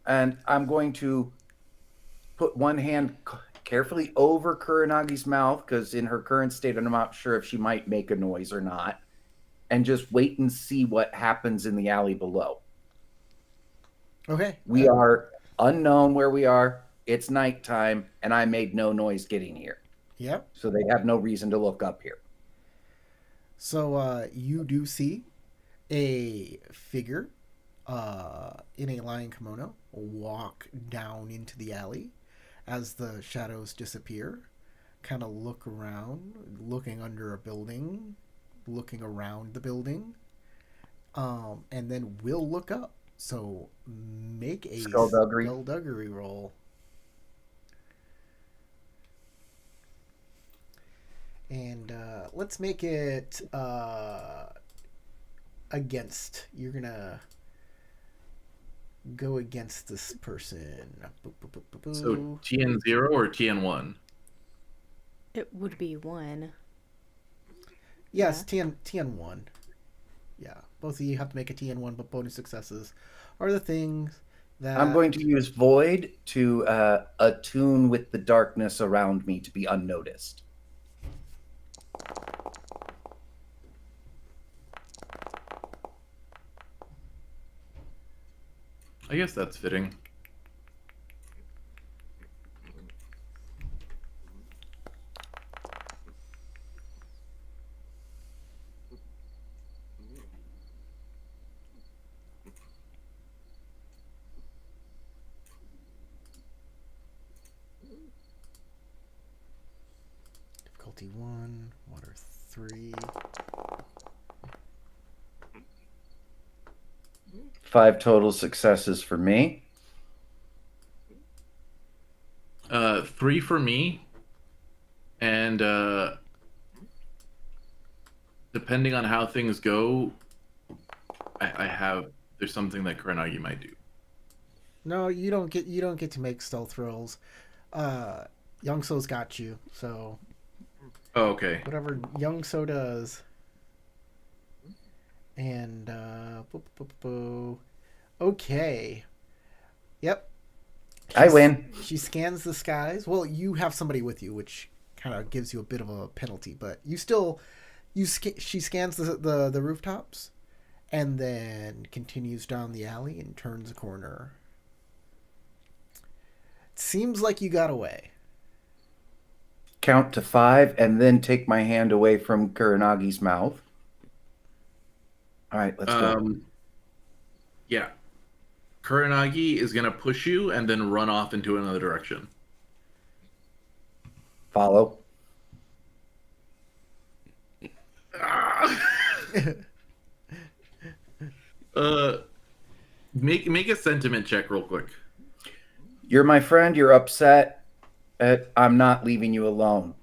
And I'm going to put one hand carefully over Kuranagi's mouth, because in her current state, I'm not sure if she might make a noise or not, and just wait and see what happens in the alley below. Okay. We are unknown where we are. It's nighttime, and I made no noise getting here. Yep. So they have no reason to look up here. So you do see a figure in a lion kimono walk down into the alley as the shadows disappear. Kind of look around, looking under a building, looking around the building, and then will look up. So make a skullduggery roll. And let's make it against. You're going to go against this person. So TN0 or TN1? It would be 1. Yes, yeah. TN1. Yeah, both of you have to make a TN1, but bonus successes are the things that... I'm going to use Void to attune with the darkness around me to be unnoticed. I guess that's fitting. Difficulty 1, water 3. 5 total successes for me. 3 for me. And depending on how things go, there's something that Kuranagi might do. No, you don't get to make stealth rolls. Youngso's got you, so... Oh, okay. Whatever Youngso does. And, okay. Yep. I win. She scans the skies. Well, you have somebody with you, which kind of gives you a bit of a penalty, but you still... she scans the rooftops, and then continues down the alley and turns a corner. It seems like you got away. Count to 5 and then take my hand away from Kuranagi's mouth. All right, let's go. Yeah. Kuranagi is going to push you and then run off into another direction. Follow. Make a sentiment check real quick. You're my friend. You're upset. I'm not leaving you alone,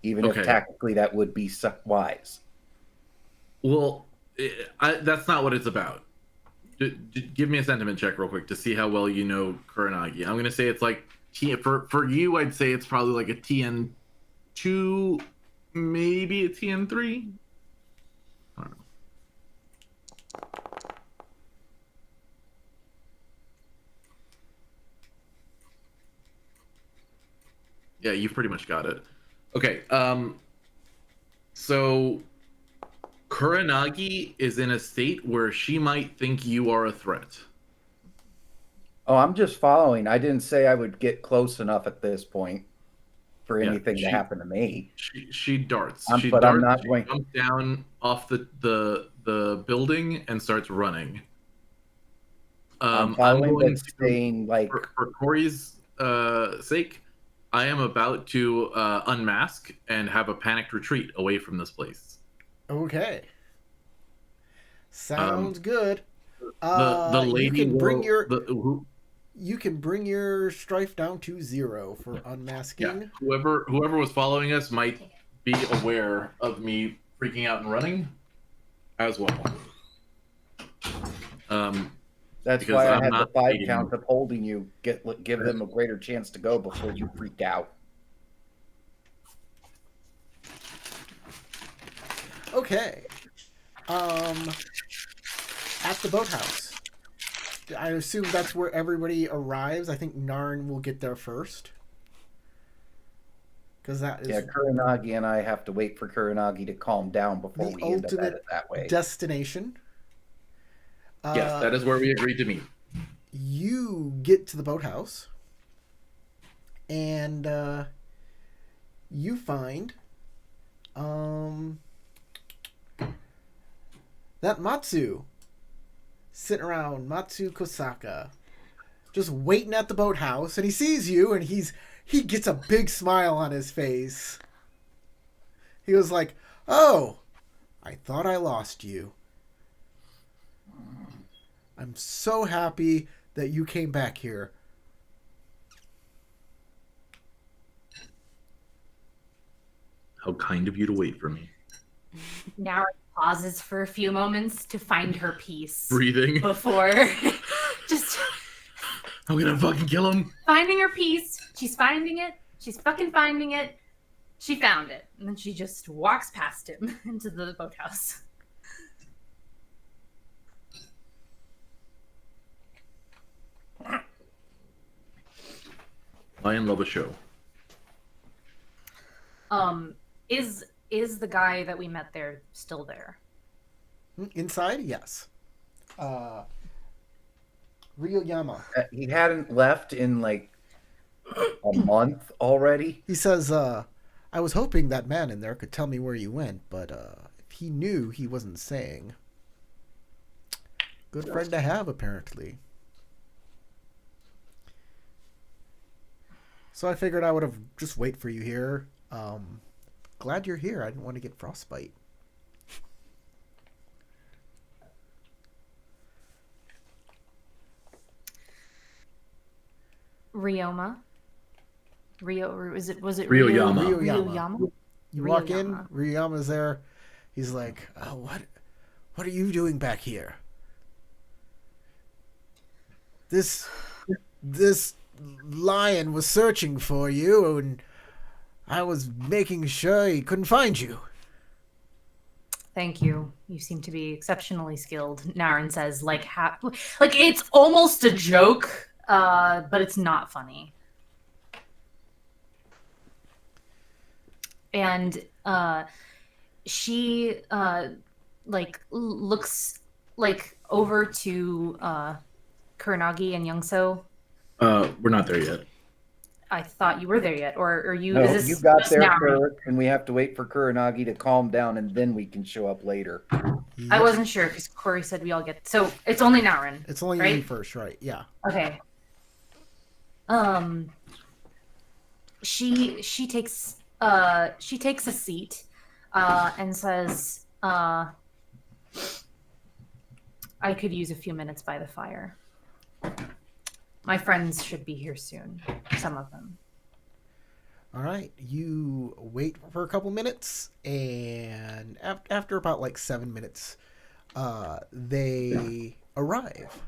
even if tactically that would be wise. Well, that's not what it's about. Give me a sentiment check real quick to see how well you know Kuranagi. I'm gonna say it's like for you. I'd say it's probably like a TN2, maybe a TN3. I don't know. Yeah, you've pretty much got it. Okay, so Kuranagi is in a state where she might think you are a threat. Oh, I'm just following. I didn't say I would get close enough at this point. for Yeah, anything to happen to me. She darts. I'm She not darts. She going. jumps down off the building and starts running. I'm following, going but staying like. for Corey's sake, I am about to unmask and have a panicked retreat away from this place. Okay. Sounds good. The lady you can bring will, your who, you can bring your strife down to 0 for unmasking. yeah, whoever was following us might be aware of me freaking out and running as well. That's because why I I'm had the not 5 eating count them. of holding you. Give them a greater chance to go before you freak out. Okay. At the boathouse. I assume that's where everybody arrives. I think Narn will get there first. Because that is Kuranagi and I have to wait for Kuranagi to calm down before the we end up at ultimate it that way. destination. Yes, that is where we agreed to meet. You get to the boathouse, and you find that Matsu sitting around, Matsu Kosaka, just waiting at the boathouse, and he sees you, and he gets a big smile on his face. He was like, "Oh, I thought I lost you. I'm so happy that you came back here." How kind of you to wait for me. Now it pauses for a few moments to find her peace Breathing. before just I'm gonna fucking kill him. finding her peace. She's finding it. She's fucking finding it. She found it. And then she just walks past him into the boathouse. Lion love a show. Is the guy that we met there still there? Inside, yes. Ryoyama. He hadn't left in like a month already. He says, "I was hoping that man in there could tell me where you went, but if he knew, he wasn't saying." Good friend to have, apparently. So I figured I would have just wait for you here. Glad you're here. I didn't want to get frostbite. Ryoma. Was it Ryoyama. Ryoyama. You walk in, Ryoyama. Ryoyama's there. He's like, "Oh, what are you doing back here? This lion was searching for you, and I was making sure he couldn't find you." Thank you. You seem to be exceptionally skilled. Naren says, like it's almost a joke, but it's not funny. And she looks like over to Kuranagi and Youngso. We're not there yet. I thought you were there yet, or are you? No, is this you got just there now? first, and we have to wait for Kuranagi to calm down, and then we can show up later. I wasn't sure because Corey said we all get. So it's only Naren. It's only right? you first, right? Yeah. Okay. She takes a seat, and says, "I could use a few minutes by the fire. My friends should be here soon. Some of them." All right. You wait for a couple minutes, and after about like 7 minutes, they arrive.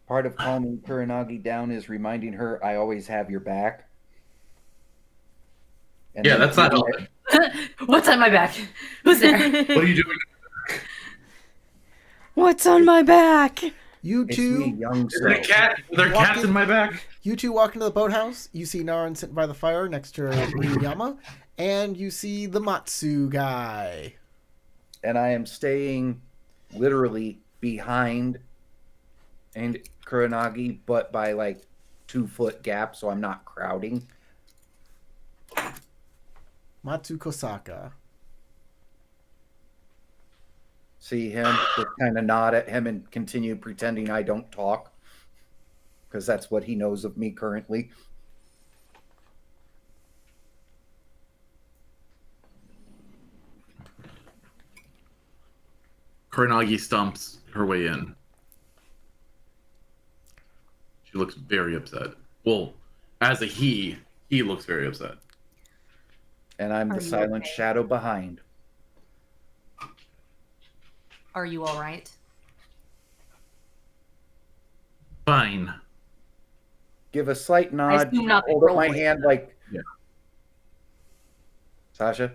Part of calming Kuranagi down is reminding her, "I always have your back." And Yeah, then that's not helping. What's on my back? Who's there? What are you doing? What's on my back? You It's me, two, young Is there a so. cat? Are there cats Walking- in my back? you two walk into the boathouse. You see Naran sitting by the fire next to Ryuyama, and you see the Matsu guy. And I am staying literally behind and Kuronagi, but by like 2-foot gap, so I'm not crowding. Matsu Kosaka. See him, just kind of nod at him and continue pretending I don't talk, because that's what he knows of me currently. Kuronagi stomps her way in. She looks very upset. Well, as a he looks very upset. And I'm Are the you silent okay? shadow behind. Are you all right? Fine. Give a slight nod, assume not hold up role my play. hand like... Yeah. Sasha?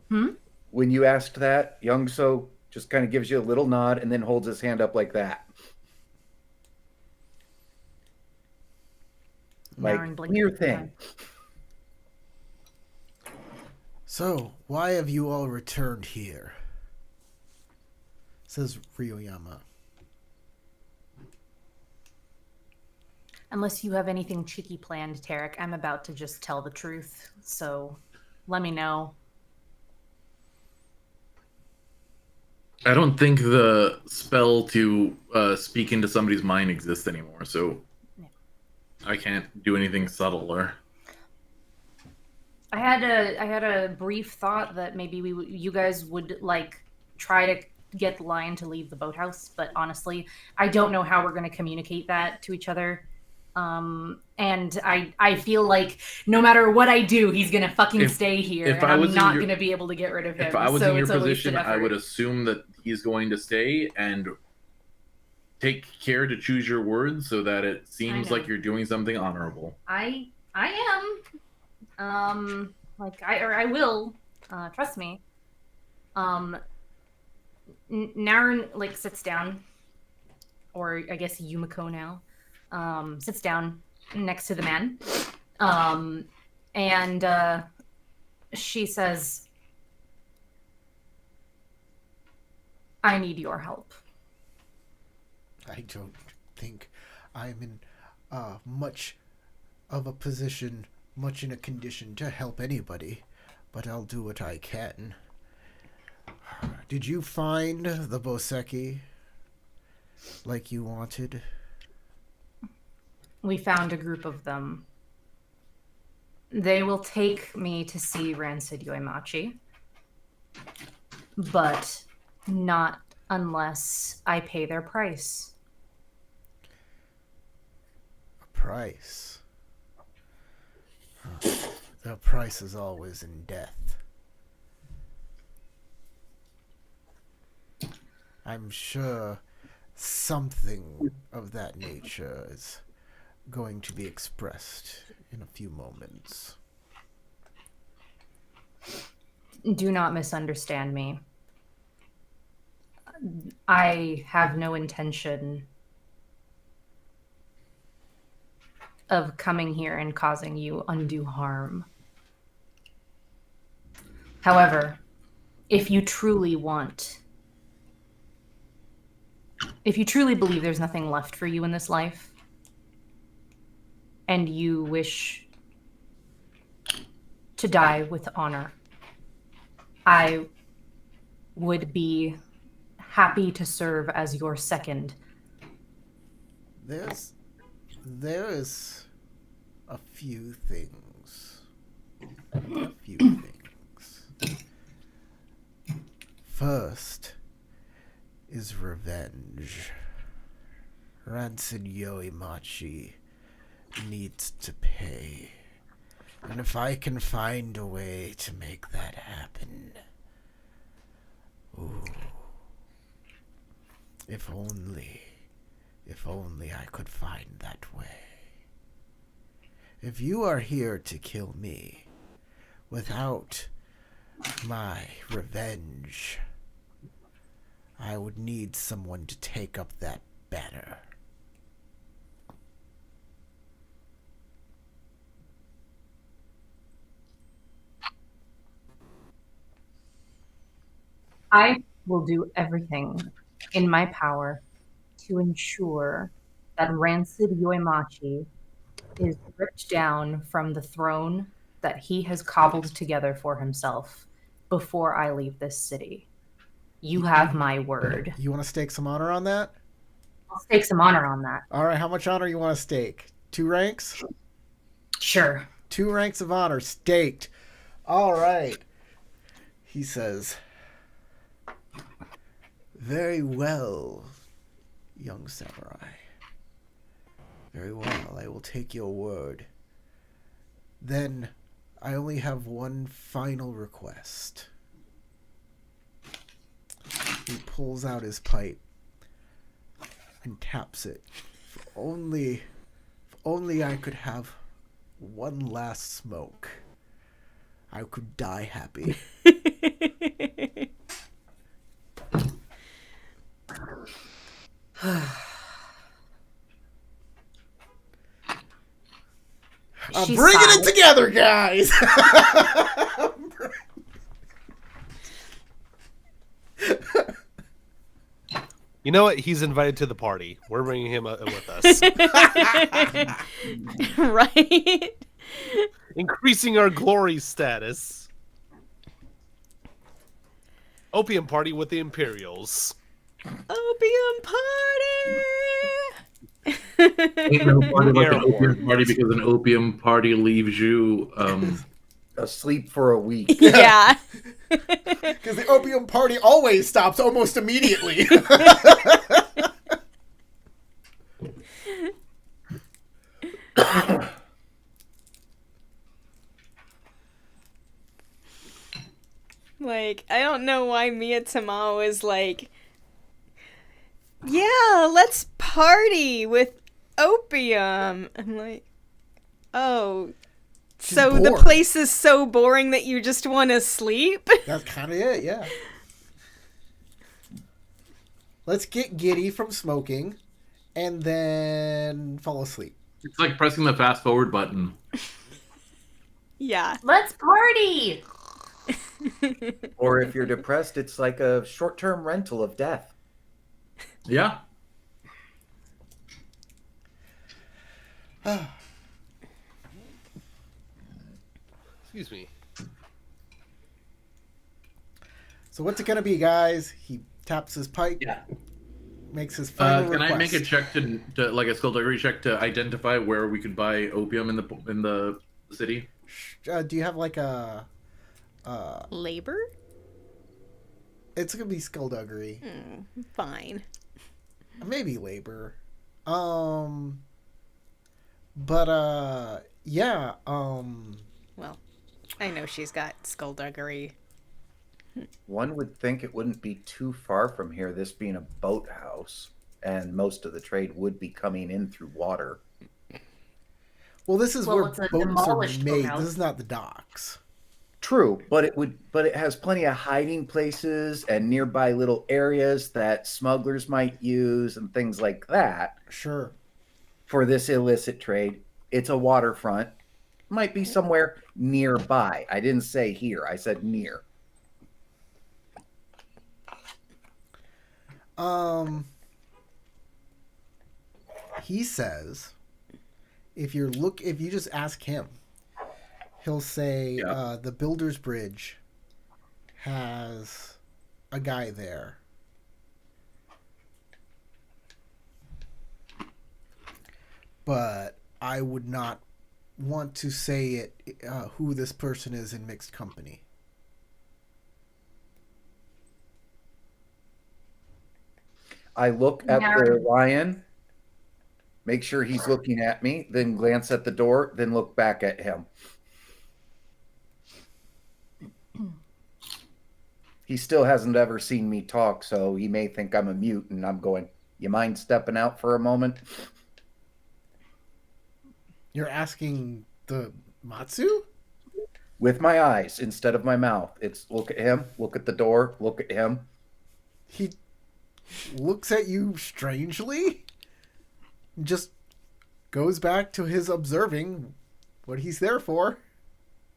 Hmm? When you asked that, Young So just kind of gives you a little nod and then holds his hand up like that. Like, Naren blinks your at the thing. time. So, why have you all returned here? Says Ryuyama. Unless you have anything cheeky planned, Tarek, I'm about to just tell the truth. So let me know. I don't think the spell to speak into somebody's mind exists anymore, so Yeah. I can't do anything subtler. I had a brief thought that maybe you guys would like try to get the lion to leave the boathouse, but honestly, I don't know how we're going to communicate that to each other. And I feel like no matter what I do, he's gonna fucking stay here, if and I was I'm in not your- gonna be able to get rid of him. If I was so in your it's a wasted position, I effort. would assume that he's going to stay and take care to choose your words so that it seems know. like you're doing something honorable. I am. Like I will. Trust me. Naren like sits down, or I guess Yumiko now, sits down next to the man, and she says, "I need your help." I don't think I'm in much of a position, much in a condition to help anybody, but I'll do what I can. Did you find the Boseki like you wanted? We found a group of them. They will take me to see Rancid Yoimachi, but not unless I pay their price. A price? The price is always in death. I'm sure something of that nature is going to be expressed in a few moments. Do not misunderstand me. I have no intention of coming here and causing you undue harm. However, if you truly believe there's nothing left for you in this life, and you wish to die with honor, I would be happy to serve as your second. There is a few things. A few things. First is revenge. Rancid Yoimachi needs to pay. And if I can find a way to make that happen... Ooh. If only I could find that way. If you are here to kill me without my revenge, I would need someone to take up that better. I will do everything in my power to ensure that Rancid Yoimachi is ripped down from the throne that he has cobbled together for himself before I leave this city. You have my word. You want to stake some honor on that? I'll stake some honor on that. All right, how much honor you want to stake? 2 ranks? Sure. 2 ranks of honor staked. All right. He says, very well, young samurai. Very well, I will take your word. Then I only have one final request. He pulls out his pipe and taps it. If only I could have one last smoke, I could die happy. I'm She bringing sighed. it together, guys. You know what? He's invited to the party. We're bringing him with us. Right? Increasing our glory status. Opium party with the Imperials. Opium party! Ain't no party like an Airborne. opium party because an opium party leaves you Asleep for a week. Yeah. Because the opium party always stops almost immediately. Like, I don't know why Mia Tamao is like, yeah, let's party with opium. I'm like, oh, She's so the bored. place is so boring that you just want to sleep? That's kind of it, yeah. Let's get giddy from smoking and then fall asleep. it's like pressing the fast forward button. Yeah. Let's party! Or if you're depressed, it's like a short-term rental of death. Yeah. Excuse me. So what's it going to be, guys? He taps his pipe, Yeah. makes his final Can request. I make a check to like a skullduggery check to identify where we could buy opium in the city? Do you have like a... Labor? It's going to be skullduggery. Fine. Maybe labor. Yeah, Well, I know she's got skullduggery. One would think it wouldn't be too far from here, this being a boathouse, and most of the trade would be coming in through water. well, this is Well, where it's a boats are demolished made. boathouse. This is not the docks. True, but it has plenty of hiding places and nearby little areas that smugglers might use and things like that Sure. for this illicit trade. It's a waterfront. Might be somewhere nearby. I didn't say here. I said near. He says, if you just ask him, he'll say Yeah. the Builder's Bridge has a guy there. But I would not want to say who this person is in mixed company. I look at Yeah. the lion, make sure he's looking at me, then glance at the door, then look back at him. He still hasn't ever seen me talk, so he may think I'm a mute, and I'm going, you mind stepping out for a moment? You're asking the Matsu? With my eyes instead of my mouth. It's look at him, look at the door, look at him. He looks at you strangely, just goes back to his observing what he's there for.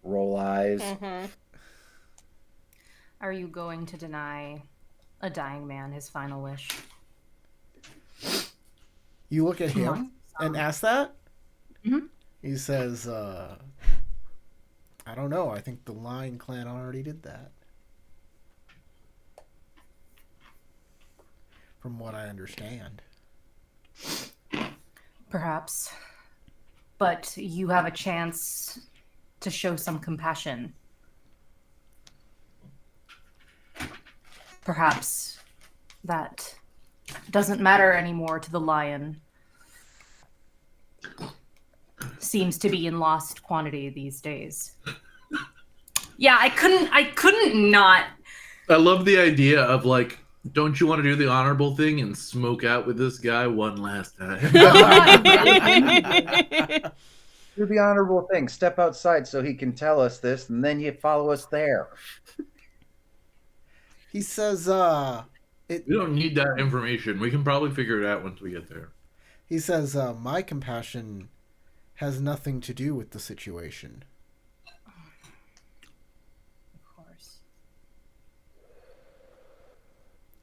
Roll eyes. Mm-hmm. Are you going to deny a dying man his final wish? You look at him and ask that? Mhm. He says, I don't know. I think the Lion Clan already did that. From what I understand. Perhaps. But you have a chance to show some compassion. Perhaps that doesn't matter anymore to the lion. Seems to be in lost quantity these days. Yeah, I couldn't not. I love the idea of like, don't you want to do the honorable thing and smoke out with this guy one last time? Do the honorable thing. Step outside so he can tell us this, and then you follow us there. He says, We don't need that information. We can probably figure it out once we get there. He says, my compassion has nothing to do with the situation. Of course.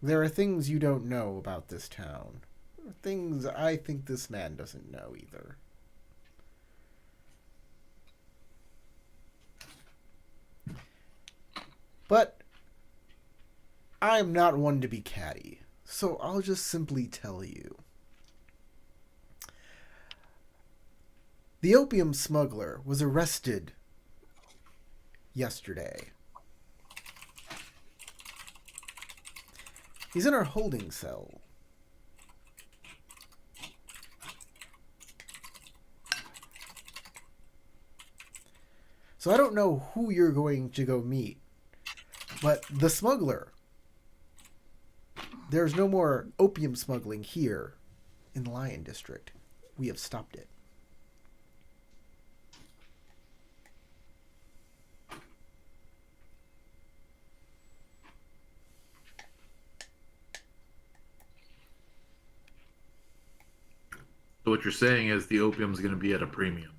There are things you don't know about this town. Things I think this man doesn't know either. But I'm not one to be catty, so I'll just simply tell you. The opium smuggler was arrested yesterday. He's in our holding cell. So I don't know who you're going to go meet, but the smuggler. There's no more opium smuggling here in the Lion District. We have stopped it. So what you're saying is the opium's going to be at a premium.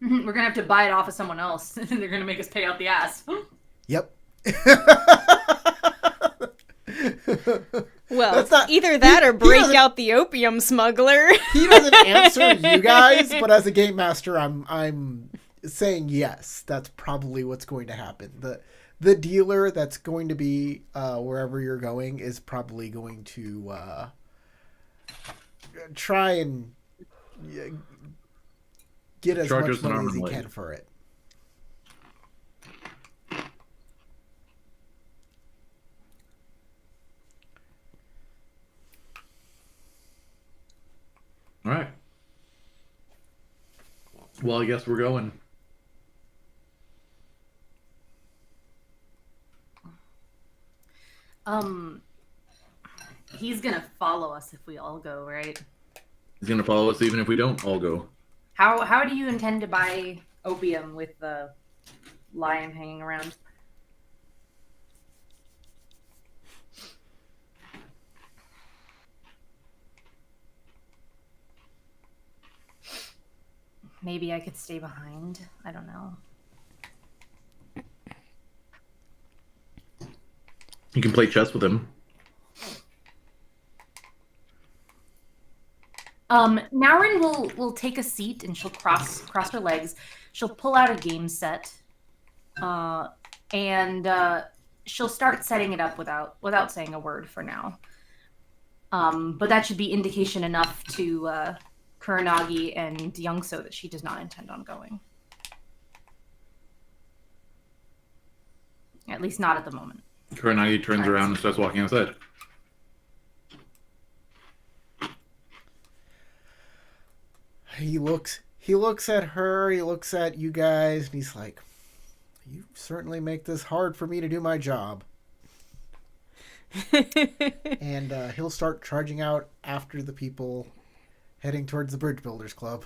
We're gonna have to buy it off of someone else. They're gonna make us pay out the ass. Yep. Well, not, either that or he break out the opium smuggler. He doesn't answer you guys, but as a game master, I'm saying yes. That's probably what's going to happen. The dealer that's going to be wherever you're going is probably going to try and get as Charge much us an money arm as he and can leg. for it. All right. Well, I guess we're going. He's gonna follow us if we all go, right? He's going to follow us even if we don't all go. How do you intend to buy opium with the lion hanging around? Maybe I could stay behind. I don't know. You can play chess with him. Naurin will take a seat and she'll cross her legs. She'll pull out a game set, and she'll start setting it up without saying a word for now. But that should be indication enough to Kuranagi and Youngso that she does not intend on going. At least not at the moment. Kuranagi turns around and starts walking outside. He looks at her, he looks at you guys, and he's like, you certainly make this hard for me to do my job. And he'll start charging out after the people heading towards the Bridge Builders Club.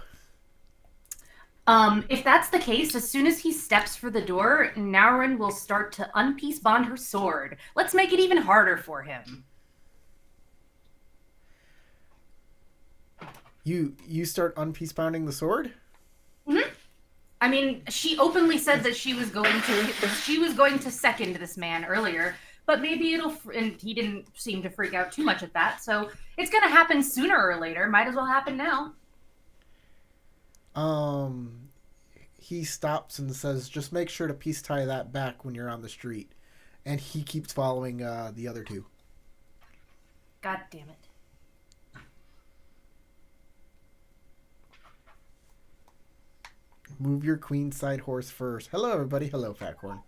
If that's the case, as soon as he steps for the door, Naurin will start to unpiece bond her sword. Let's make it even harder for him. You start unpeace pounding the sword? I mean, she openly said that she was going to second this man earlier, but maybe and he didn't seem to freak out too much at that. So it's going to happen sooner or later. Might as well happen now. He stops and says, "Just make sure to peace tie that back when you're on the street." And he keeps following the other two. God damn it. Move your queenside horse first. Hello, everybody. Hello, Fatcorn.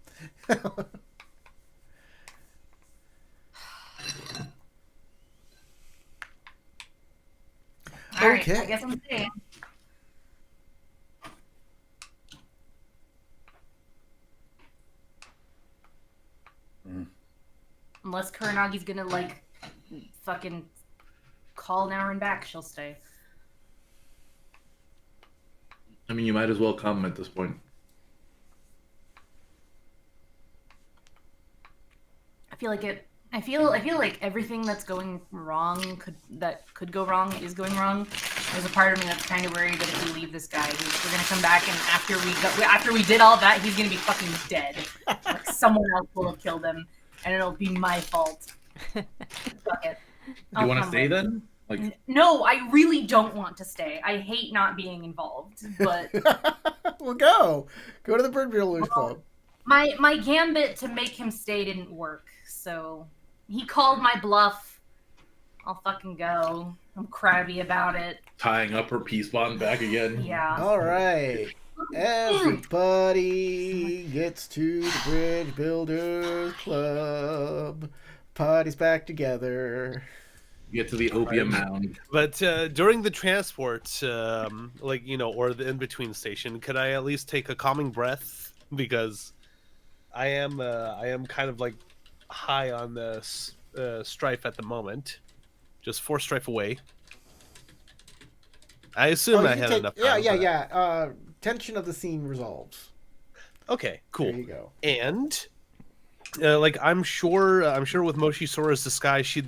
All right, Okay. I guess I'm staying. Unless Kuranagi's gonna, like, fucking call Naurin back, she'll stay. I mean, you might as well come at this point. I feel like everything that's going wrong could go wrong is going wrong. There's a part of me that's kind of worried that if we leave this guy, we're gonna come back and after we did all that, he's gonna be fucking dead. Like someone else will have killed him, and it'll be my fault. Fuck it. Do you want to stay then? Like, No, I really don't want to stay. I hate not being involved, but Well, go to the Bird Builders Club. my gambit to make him stay didn't work. So he called my bluff. I'll fucking go. I'm crabby about it. tying up her peace bond back again. Yeah. All right. Everybody gets to the Bridge Builders Club. Party's back together. Get to the opium mound. But during the transport, or the in-between station, could I at least take a calming breath? Because I am kind of like high on the strife at the moment. Just 4 strife away. I assume I had enough time. Yeah. Tension of the scene resolves. Okay, cool. There you go. And I'm sure with Moshi Sora's disguise, she'd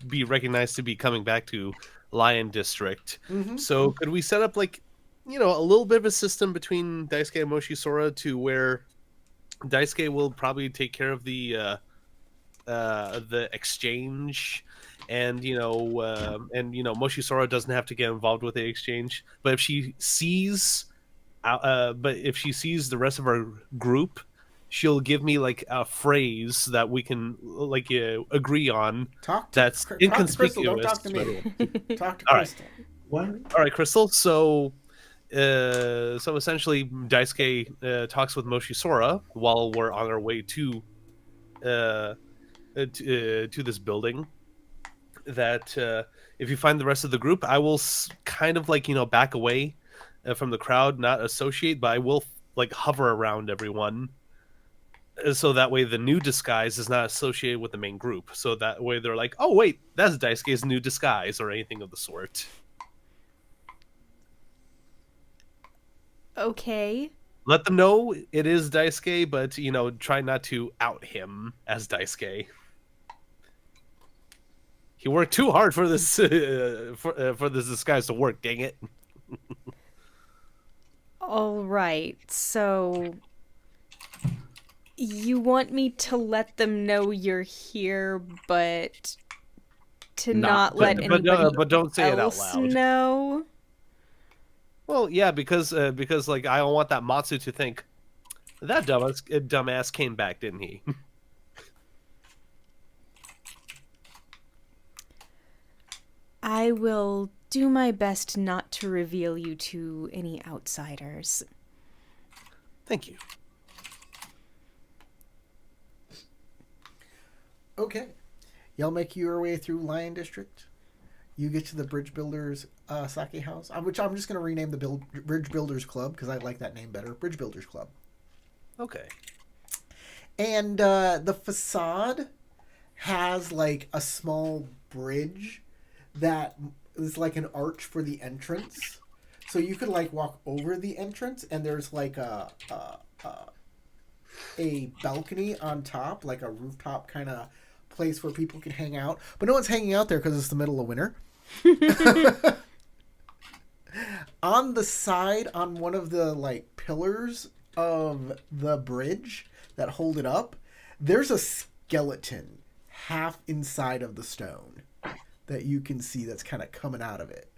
be recognized to be coming back to Lion District. Mm-hmm. So could we set up a little bit of a system between Daisuke and Moshi Sora to where Daisuke will probably take care of the exchange, and Moshi Sora doesn't have to get involved with the exchange. But if she sees the rest of our group, she'll give me like a phrase that we can agree on. That's inconspicuous. Don't talk to me. Talk to All right. Crystal. What? All right, Crystal. So essentially, Daisuke talks with Moshi Sora while we're on our way to this building. That if you find the rest of the group, I will kind of back away from the crowd, not associate, but I will hover around everyone. So that way the new disguise is not associated with the main group. So that way they're like, oh, wait, that's Daisuke's new disguise or anything of the sort. Okay. Let them know it is Daisuke, but, try not to out him as Daisuke. He worked too hard for this for this disguise to work, dang it. All right. So you want me to let them know you're here, but to not let anybody but don't say it out else loud. know? Well, yeah, because I don't want that Matsu to think that dumbass came back, didn't he? I will do my best not to reveal you to any outsiders. Thank you. Okay. Y'all make your way through Lion District. You get to the Bridge Builders sake house, which I'm just going to rename the Bridge Builders Club because I like that name better. Bridge Builders Club. Okay. And the facade has like a small bridge that is like an arch for the entrance. So you could like walk over the entrance and there's like a balcony on top, like a rooftop kind of place where people can hang out. But no one's hanging out there because it's the middle of winter. on the side, on one of the like pillars of the bridge that hold it up, there's a skeleton half inside of the stone that you can see that's kind of coming out of it.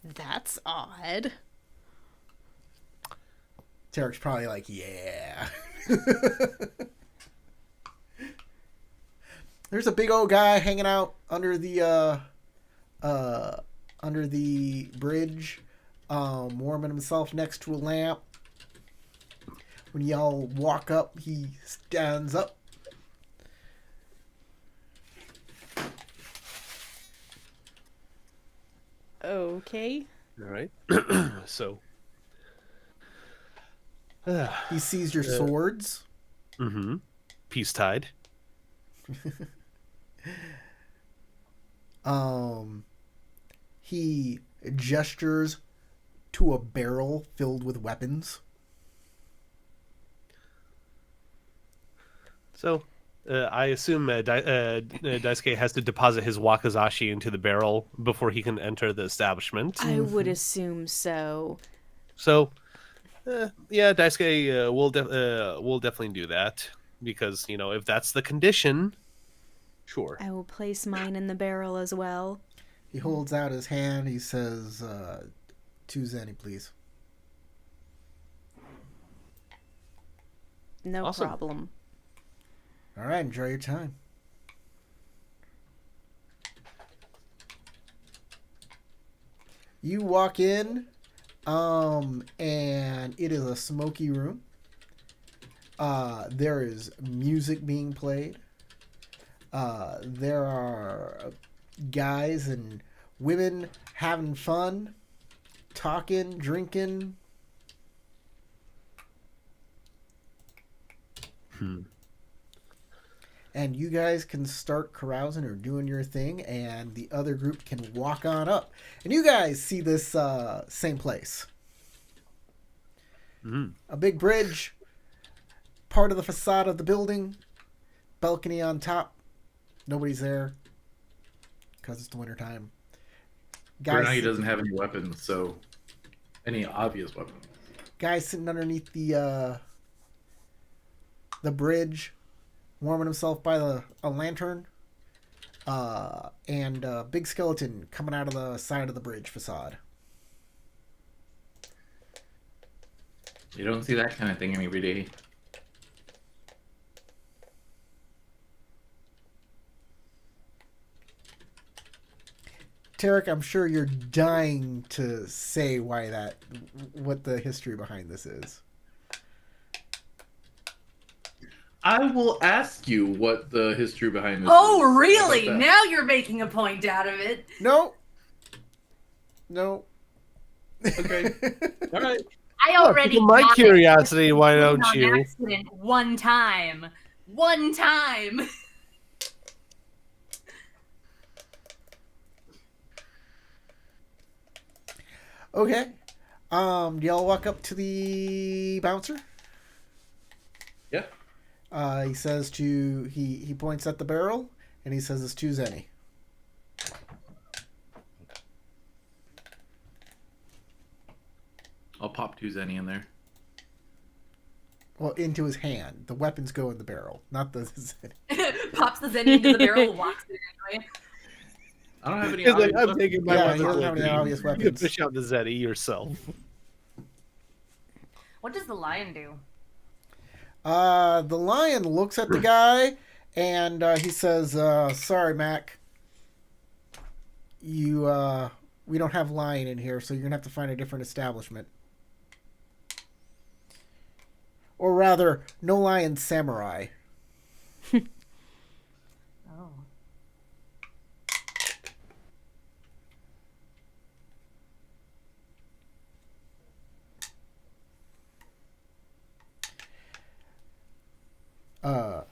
That's odd. Tarek's probably like, yeah. There's a big old guy hanging out under the bridge, warming himself next to a lamp. When y'all walk up, he stands up. Okay. All right. So. He sees your swords. Mm-hmm. Peace tide. He gestures to a barrel filled with weapons. So, I assume Daisuke has to deposit his wakizashi into the barrel before he can enter the establishment. I would assume so. So, yeah, Daisuke will definitely do that because if that's the condition, sure. I will place mine in the barrel as well. He holds out his hand. He says, 2 zenny, please. No Awesome. problem. All right, enjoy your time. You walk in, and it is a smoky room. There is music being played. There are guys and women having fun, talking, drinking. And you guys can start carousing or doing your thing, and the other group can walk on up. And you guys see this same place. Mm-hmm. A big bridge, part of the facade of the building, balcony on top. Nobody's there because it's the wintertime. For now, he doesn't have any weapons, so any obvious weapons. Guy sitting underneath the bridge, warming himself by a lantern, and a big skeleton coming out of the side of the bridge facade. You don't see that kind of thing every day. Tarek, I'm sure you're dying to say what the history behind this is. I will ask you what the history behind this Oh, is. really? How about that? Now you're making a point out of it. No. Okay. All right. I already My got it. curiosity, why On don't you? accident one time. One time. Okay. Do y'all walk up to the bouncer? Yeah. He says he points at the barrel and he says it's 2 zenny. I'll pop 2 zenny in there. Well, into his hand. The weapons go in the barrel, not the zenny. Pops the zenny into the barrel, walks it anyway. I don't have any. He's like, obvious I'm taking my Yeah, weapons he doesn't have with any me. obvious You can weapons. fish out the Zeddy yourself. What does the lion do? The lion looks at the guy and he says, sorry, Mac. We don't have lion in here, so you're going to have to find a different establishment. Or rather, no lion samurai. Oh.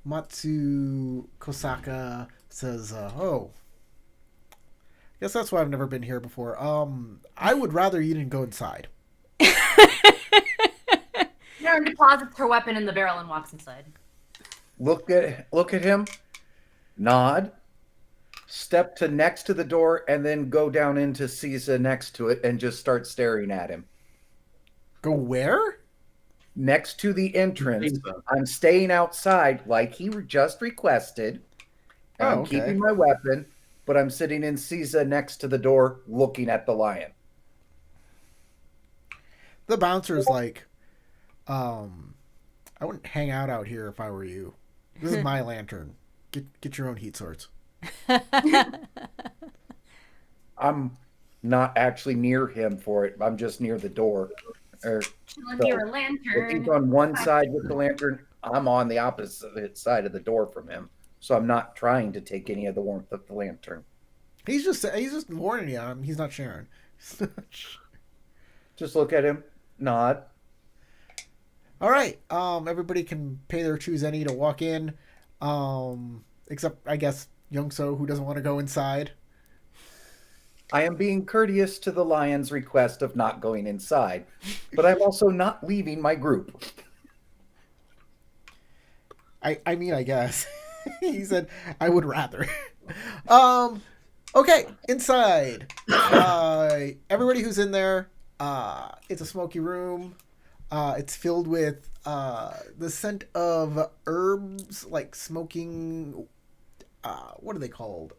Matsu Kosaka says, oh, guess that's why I've never been here before. I would rather you didn't go inside. Karen deposits her weapon in the barrel and walks inside. Look at him, nod, step to next to the door, and then go down into Caesar next to it and just start staring at him. Go where? Next to the entrance. Caesar. I'm staying outside like he just requested. Oh, I'm okay. keeping my weapon, but I'm sitting in Caesar next to the door looking at the lion. The bouncer's like, I wouldn't hang out here if I were you. This is my lantern. Get your own heat swords. I'm not actually near him for it. I'm just near the door. Chilling near a If he's lantern. on one side with the lantern, I'm on the opposite side of the door from him. So I'm not trying to take any of the warmth of the lantern. He's just warning you. He's not sharing. Just look at him, nod. All right. Everybody can pay their choose any to walk in, except I guess Youngso, who doesn't want to go inside. I am being courteous to the lion's request of not going inside, but I'm also not leaving my group. I mean, I guess he said I would rather. Okay, inside. Everybody who's in there. It's a smoky room. It's filled with the scent of herbs, like smoking. What are they called?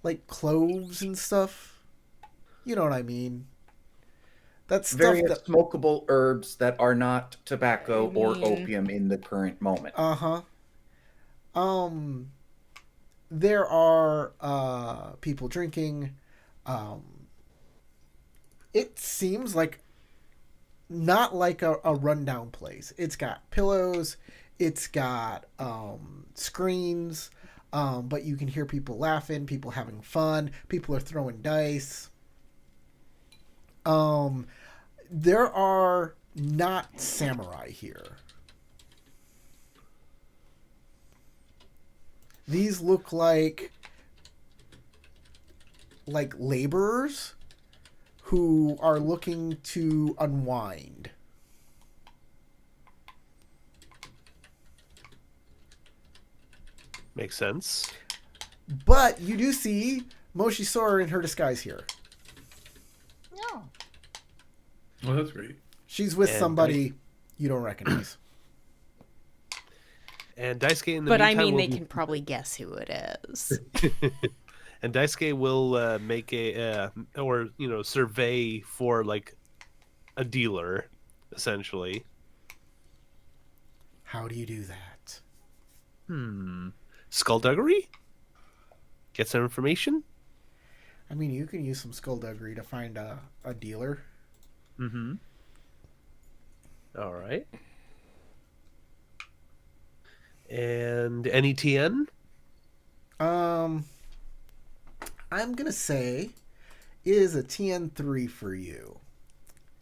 Like cloves and stuff. You know what I mean? That's stuff Various that. smokable herbs that are not tobacco or mean- opium in the current moment. There are people drinking. It seems like not like a rundown place. It's got pillows, it's got screens, but you can hear people laughing, people having fun, people are throwing dice. There are not samurai here. These look like laborers who are looking to unwind. Makes sense. But you do see Moshi Sora in her disguise here. No. Well, that's great. She's with And somebody you don't recognize. And Daisuke in the But I meantime mean, will they be- can probably guess who it is. And Daisuke will make a survey for like a dealer, essentially. How do you do that? Skullduggery? Get some information? I mean, you can use some skullduggery to find a dealer. Mm-hmm. All right. And any TN? I'm gonna say it is a TN3 for you.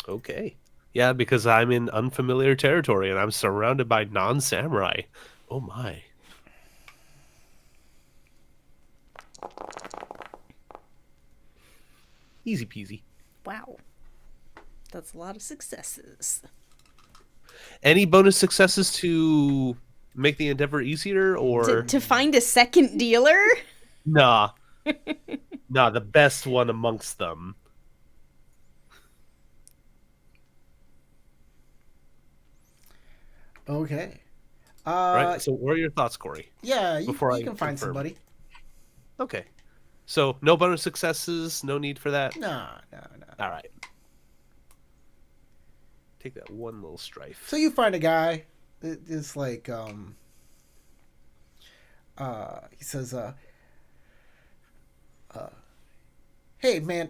Okay. Yeah, because I'm in unfamiliar territory and I'm surrounded by non-samurai. Oh my. Easy peasy. Wow. That's a lot of successes. Any bonus successes to make the endeavor easier or To find a second dealer? nah. Nah, the best one amongst them. Okay. Right? So what are your thoughts, Corey? Yeah, you Before I can find confirm. somebody. Okay. So no bonus successes, no need for that. No. All right. Take that one little strife. So you find a guy. It's like he says, "Hey man,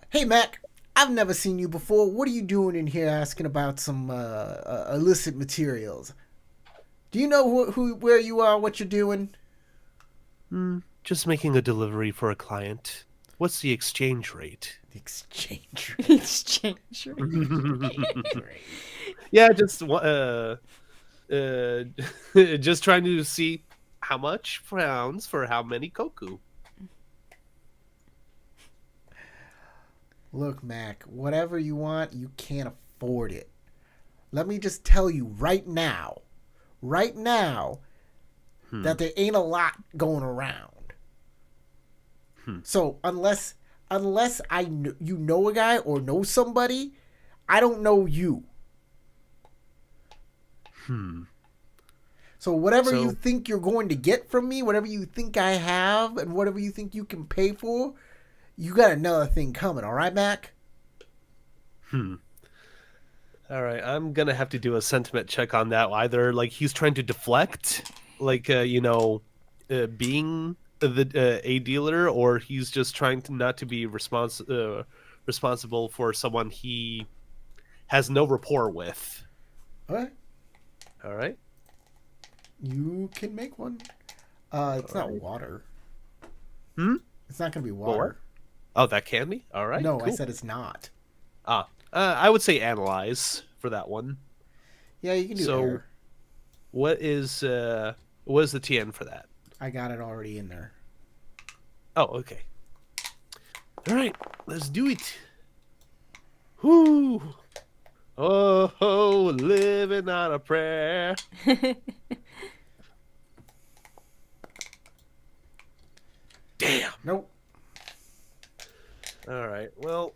hey Mac, I've never seen you before. What are you doing in here asking about some illicit materials? Do you know where you are, what you're doing?" Just making a delivery for a client. What's the exchange rate? The exchange. Exchange. Yeah, just just trying to see how much pounds for how many koku. Look, Mac, whatever you want, you can't afford it. Let me just tell you right now, that there ain't a lot going around. So unless you know a guy or know somebody, I don't know you. So whatever you think you're going to get from me, whatever you think I have, and whatever you think you can pay for, you got another thing coming. All right, Mac? All right, I'm gonna have to do a sentiment check on that. Either like he's trying to deflect, like being a dealer, or he's just trying to not to be responsible for someone he has no rapport with. Okay. All right. You can make one. It's not water. It's not going to be water. More? Oh, that can be? All right. No, cool. I said it's not. I would say analyze for that one. Yeah, you can do air. What is the TN for that? I got it already in there. Oh, okay. All right, let's do it. Whoo! Oh, living on a prayer. Damn. Nope. All right. Well,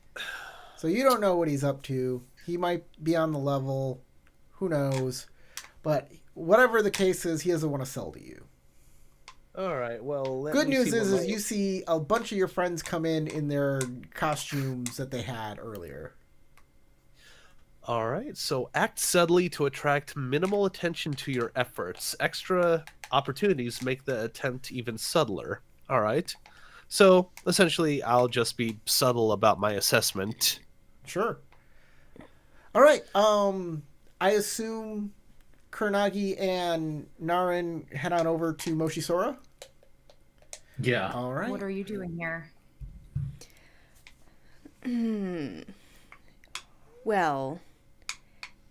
so you don't know what he's up to. He might be on the level. Who knows? But whatever the case is, he doesn't want to sell to you. all right. Well, Good news is you see a bunch of your friends come in their costumes that they had earlier. All right. So act subtly to attract minimal attention to your efforts. Extra opportunities make the attempt even subtler. All right. So essentially, I'll just be subtle about my assessment. Sure. All right. I assume Kuranagi and Naren head on over to Moshisora. Yeah. All right. What are you doing here? Well,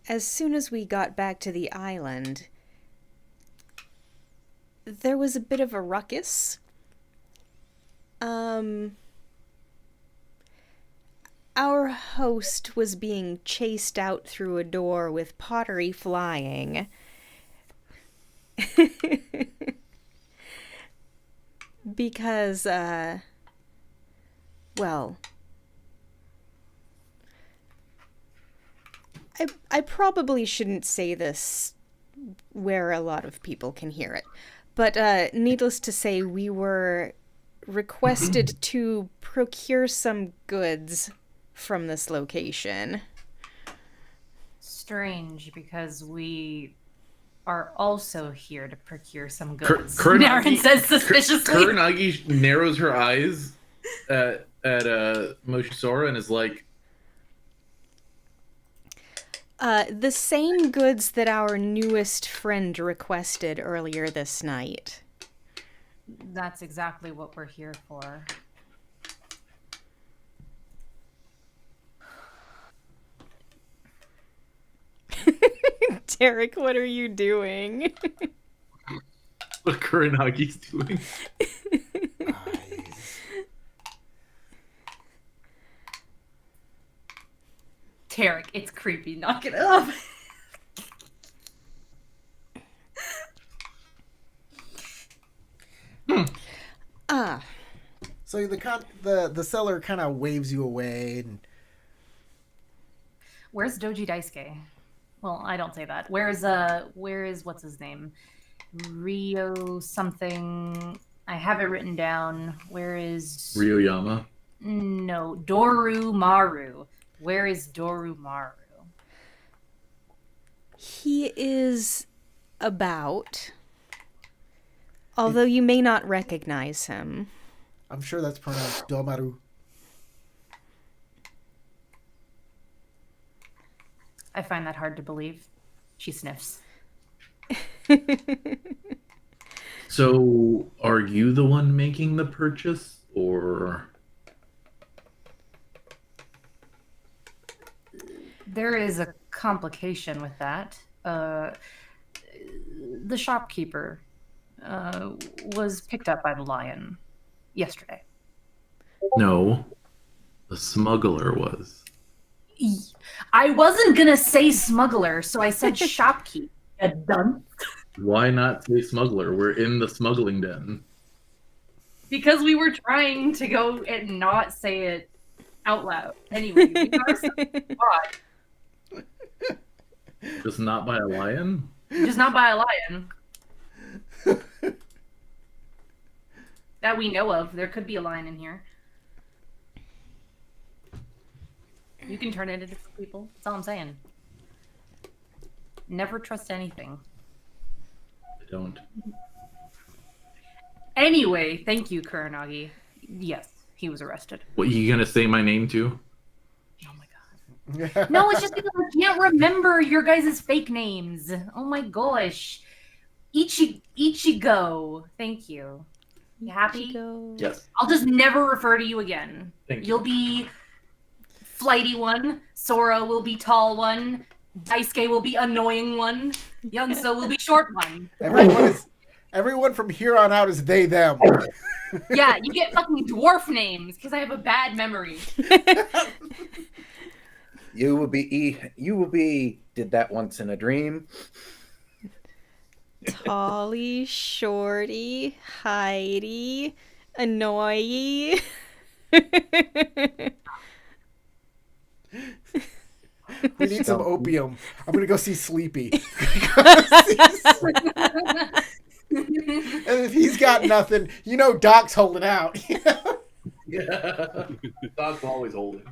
as soon as we got back to the island, there was a bit of a ruckus. Our host was being chased out through a door with pottery flying. Because, well, I probably shouldn't say this where a lot of people can hear it, but needless to say, we were requested to procure some goods from this location. Strange, because we are also here to procure some Kur- goods. Kuranagi- Naren says suspiciously. Kuranagi narrows her eyes at Moshisora and is like, The same goods that our newest friend requested earlier this night. That's exactly what we're here for. Derek, what are you doing? what Kuranagi's doing. Tarek, it's creepy. Knock it up. So the seller kind of waves you away, and Where's Doji Daisuke? Well, I don't say that. Where is what's his name? Rio something. I have it written down. Where is Ryoyama. No, Doru Maru. Where is Doru Maru? He is about, although you may not recognize him. I'm sure that's pronounced Domaru. I find that hard to believe. She sniffs. So, are you the one making the purchase, or? There is a complication with that. The shopkeeper was picked up by the lion yesterday. No, the smuggler was. I wasn't gonna say smuggler, so I said shopkeep. You dumb. Why not say smuggler? We're in the smuggling den. Because we were trying to go and not say it out loud. Anyway, we got ourselves caught, Just not by a lion? just not by a lion. That we know of. There could be a lion in here. You can turn it into people. That's all I'm saying. Never trust anything. I don't. Anyway, thank you, Kuranagi. Yes, he was arrested. What, you gonna say my name too? Oh my god. No, it's just because I can't remember your guys' fake names. Oh my gosh. Ichigo. Thank you. You happy? Yes. I'll just never refer to you again. Thank you. You'll be flighty one. Sora will be tall one. Daisuke will be annoying one. Youngso will be short one. Everyone from here on out is they them. Yeah, you get fucking dwarf names because I have a bad memory. You will be did that once in a dream. Tolly, Shorty, Heidi, Annoyee. We need some opium. I'm gonna go see Sleepy. And if he's got nothing, Doc's holding out. Yeah. Doc's always holding.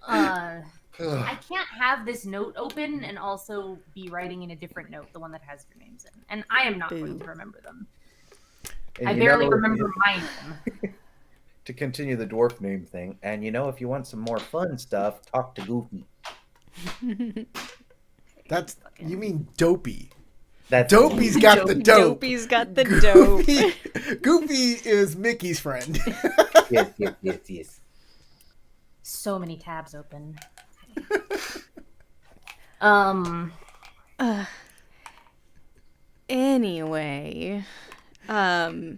I can't have this note open and also be writing in a different note, the one that has your names in. And I am not going to remember them. And I barely remember my name. To continue the dwarf name thing, and if you want some more fun stuff, talk to Goofy. You mean Dopey. That's Dopey's got the dope. Dopey's got the dope. Goofy is Mickey's friend. Yes. So many tabs open. Anyway, I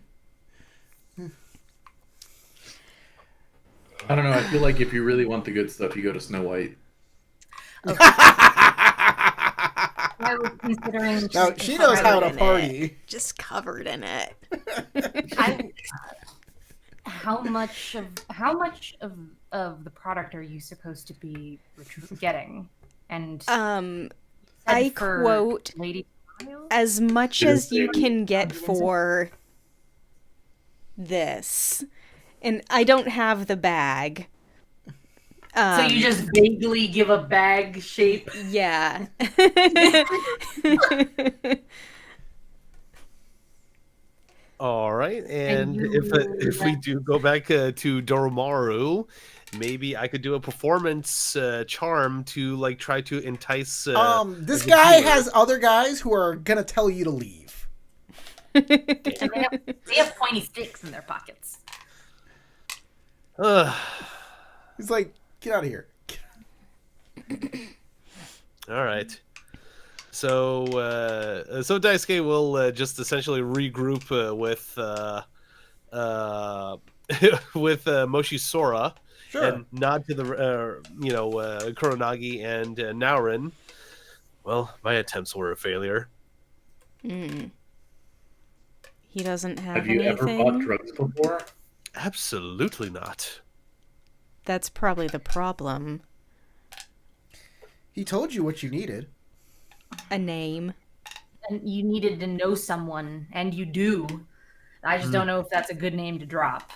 don't know. I feel like if you really want the good stuff, you go to Snow White. I was considering. Now, she knows how to in party. just covered in it. How much of the product are you supposed to be getting? And I for quote, Lady as much as you can get for this. And I don't have the bag. So you just vaguely give a bag shape? Yeah. All right, and if we do go back to Doromaru, maybe I could do a performance charm to try to entice. This guy has other guys who are gonna tell you to leave. And they have pointy sticks in their pockets. He's like, get out of here. All right. So Daisuke will just essentially regroup with Moshi Sora, Sure. and nod to the Kuronagi and Naurin. Well, my attempts were a failure. He doesn't have Have you ever anything. bought drugs before? Absolutely not. That's probably the problem. He told you what you needed. A name. And you needed to know someone, and you do. I just don't know if that's a good name to drop.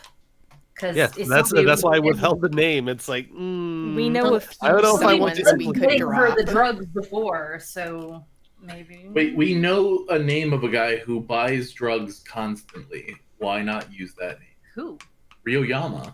Yeah, that's why I withheld the name. It's like We know a few I don't know if I want someones to we implement could for drop. the drugs before, so maybe. Wait, we know a name of a guy who buys drugs constantly. Why not use that name? Who? Ryoyama.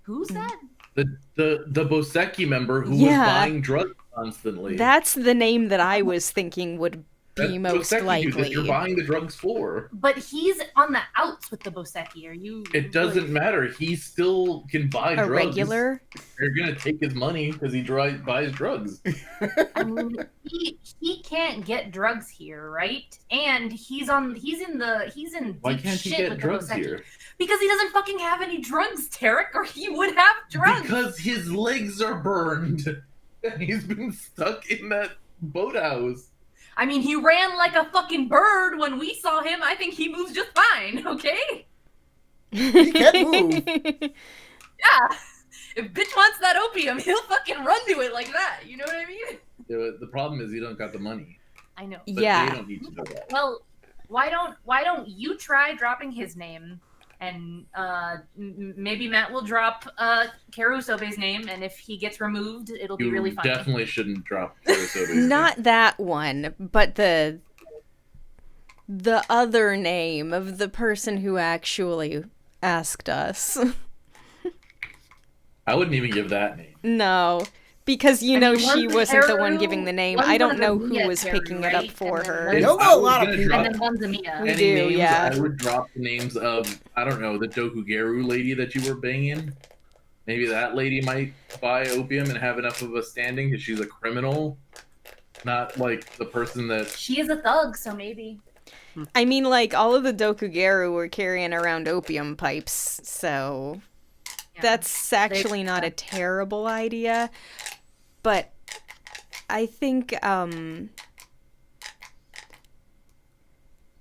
Who's that? The Boseki member who Yeah. was buying drugs constantly. That's the name that I was thinking would be That's most Boseki who likely. you're buying the drugs for. But he's on the outs with the Boseki. Are you? It doesn't matter. He still can buy A drugs. regular? You're gonna take his money because he buys drugs. I mean, he can't get drugs here, right? And he's in deep Why can't shit he get with drugs the Boseki. here? Because he doesn't fucking have any drugs, Tarek, or he would have drugs. Because his legs are burned and he's been stuck in that boathouse. I mean, he ran like a fucking bird when we saw him. I think he moves just fine, okay? He can move. Yeah. If bitch wants that opium, he'll fucking run to it like that. You know what I mean? Yeah, the problem is you don't got the money. I know. But Yeah. they don't need to know that. Well, why don't you try dropping his name, and maybe Matt will drop Carusobe's name, and if he gets removed, it'll be really funny. Definitely shouldn't drop Carusobe's Not that one, but the other name of the person who actually asked us. I wouldn't even give that name. No, because you know she wasn't the one Haru, giving the name. one's I don't a know Mia who was Haru, picking it up right? for And then her. one's- You'll know a lot of people. And then one's a Mia. We Any do, names, yeah. I would drop the names of, I don't know, the Dokugaru lady that you were banging. Maybe that lady might buy opium and have enough of a standing because she's a criminal. Not like the person that... She is a thug, so maybe. I mean, like, all of the Dokugaru were carrying around opium pipes, so Yeah. that's actually not a terrible idea. But I think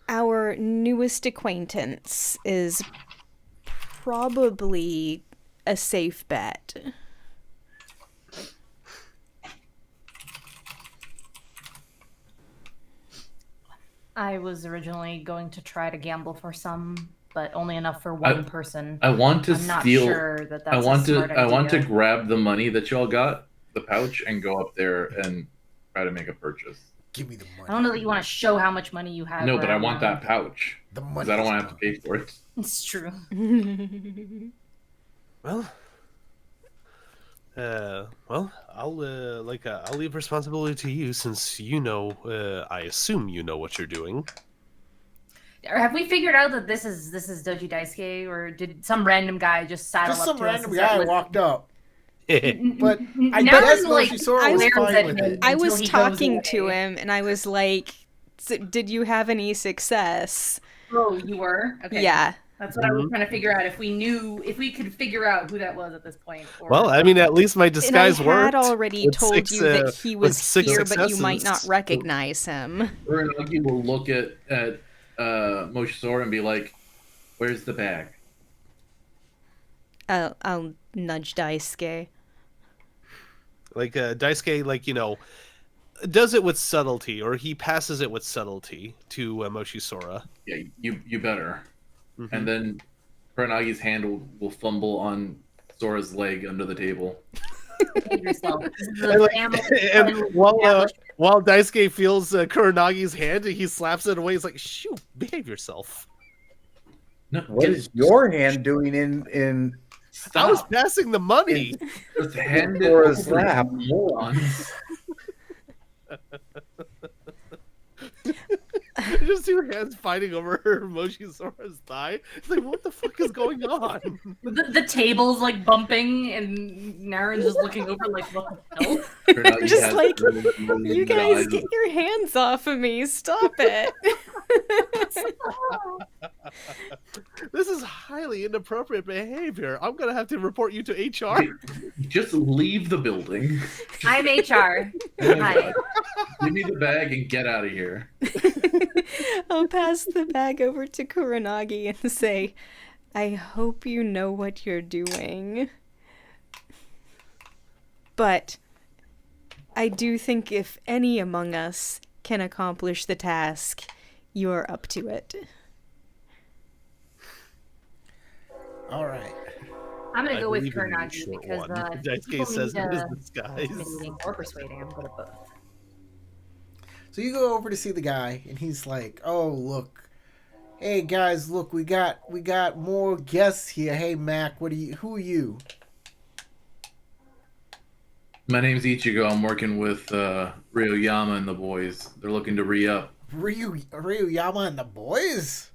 our newest acquaintance is probably a safe bet. I was originally going to try to gamble for some, but only enough for one person. I want to I'm not steal... sure that that's I want a smart to. I want to idea. grab the money that y'all got, the pouch, and go up there and try to make a purchase. Give me the money. I don't know that you want to show how much money you have. No, but I around want them. that pouch The because money. I don't want to have to pay for it. It's true. Well, I'll leave responsibility to you since you know. I assume you know what you're doing. Or have we figured out that this is Doji Daisuke, or did some random guy just saddle Just up some to us random and start guy listening? walked up. N- But n- I now guess I'm, like, Moshisora was glares fine at with him it. I until was he goes talking away. to him, and I was like, did you have any success? Oh, you were? Okay. Yeah. That's what I was trying to figure out. If we could figure out who that was at this point. Or... Well, I mean, at least my disguise and I had worked. already with told six, you that he was with six here, but you might not successes. recognize him. Uranagi will look at Moshisora and be like, "Where's the bag?" I'll nudge Daisuke. Like Daisuke, like, you know, does it with subtlety, or he passes it with subtlety to Moshisora. Yeah, you better. Mm-hmm. And then Uranagi's hand will fumble on Sora's leg under the table. Behave yourself. This is a And, like, family and friendly while establishment. Daisuke feels Kuranagi's hand, he slaps it away. He's like, "Shoot, behave yourself." No, What is your hand doing in I was stop? passing the money. Just hand it Sora's over, lap? morons. Just two hands fighting over Moshisora's thigh. It's like, what the fuck is going on? The table's like bumping, and Naren's just looking over like, what the hell? Uranagi Just has like, the You guys eyes get of- your hands off of me. Stop it. This is highly inappropriate behavior. I'm gonna have to report you to HR. Just leave the building. I'm HR. Hi. Give me the bag and get out of here. I'll pass the bag over to Kuranagi and say, I hope you know what you're doing. But I do think if any among us can accomplish the task, you're up to it. All right. I'm gonna I go with believe in you, Kuranagi short because one. people Daisuke says need in his disguise. intimidating or persuading. I'm good at both. So you go over to see the guy, and he's like, "Oh, look, hey guys, look, we got more guests here. Hey Mac, who are you?" My name's Ichigo. I'm working with Ryoyama and the boys. They're looking to re-up. Ryuyama and the boys?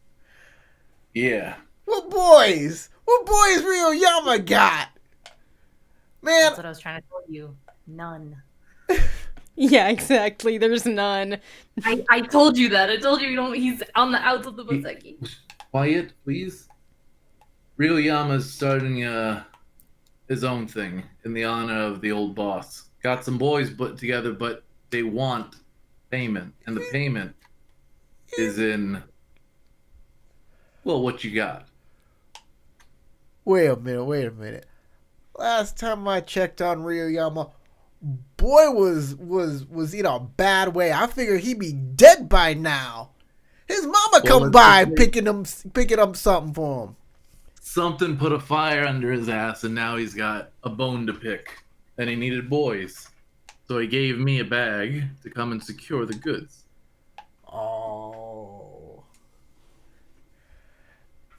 Yeah. What boys? What boys Ryuyama got? Man, That's what I was trying to tell you. None. Yeah, exactly. There's none. I told you that. I told you don't. He's on the outs of the Boseki. Quiet, please. Ryoyama's starting his own thing in the honor of the old boss. Got some boys put together, but they want payment, and the payment is in. Well, what you got? Wait a minute. Last time I checked on Ryoyama, boy was in a bad way. I figured he'd be dead by now. His mama come by picking up something for him. Something put a fire under his ass, and now he's got a bone to pick, and he needed boys. So he gave me a bag to come and secure the goods. Oh.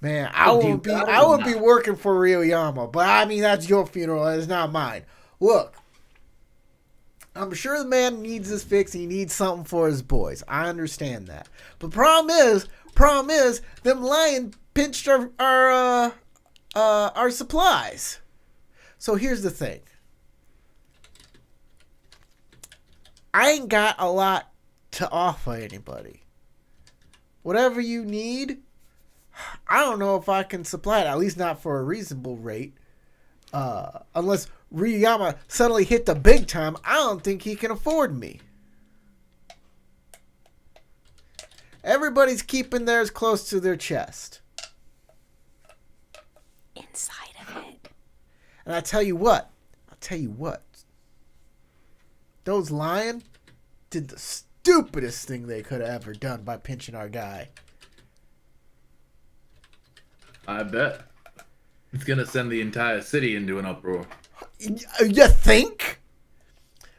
Man, I would be working for Ryoyama, but I mean that's your funeral, it's not mine. Look, I'm sure the man needs his fix. He needs something for his boys. I understand that. But problem is, them lion pinched our supplies. So here's the thing. I ain't got a lot to offer anybody. Whatever you need, I don't know if I can supply it, at least not for a reasonable rate. Unless Ryoyama suddenly hit the big time, I don't think he can afford me. Everybody's keeping theirs close to their chest. Inside of it. And I tell you what. Those lion did the stupidest thing they could have ever done by pinching our guy. I bet. It's gonna send the entire city into an uproar. You think?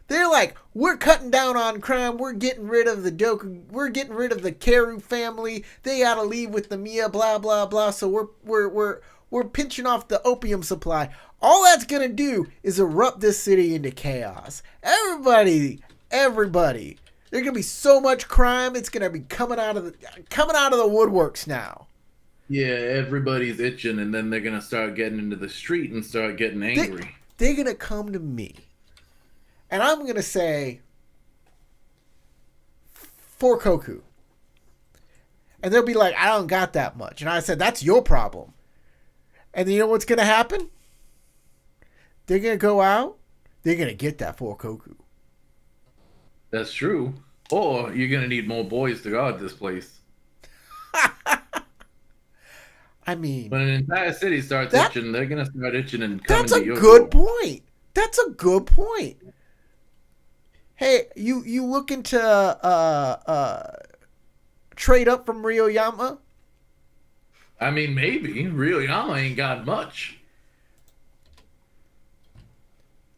They're like, we're cutting down on crime. We're getting rid of the Doku. We're getting rid of the Karu family. They gotta leave with the Mia. Blah blah blah. So we're pinching off the opium supply. All that's gonna do is erupt this city into chaos. Everybody. There's gonna be so much crime. It's gonna be coming out of the woodworks now. Yeah, everybody's itching, and then they're gonna start getting into the street and start getting angry. They're gonna come to me, and I'm gonna say 4 koku, and they'll be like, "I don't got that much," and I said, "That's your problem." And then you know what's gonna happen? They're gonna go out. They're gonna get that 4 koku. That's true. Or you're gonna need more boys to guard this place. I mean, when an entire city starts itching, they're gonna start itching and coming that's to a your good door. point. That's a good point. Hey, you looking to trade up from Ryoyama? I mean, maybe. Ryoyama ain't got much.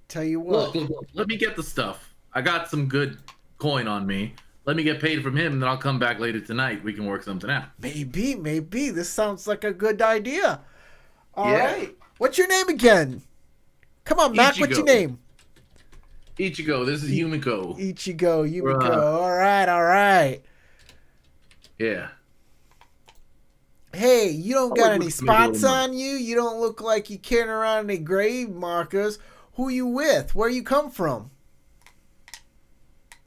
Tell you what. Look, let me get the stuff. I got some good coin on me. Let me get paid from him, and then I'll come back later tonight. We can work something out. Maybe. This sounds like a good idea. All right. What's your name again? Come on, Mac. What's your name? Ichigo. This is Yumiko. Yumiko. All right. Yeah. Hey, you don't got any spots on you? You don't look like you carrying around any grave markers. Who you with? Where you come from?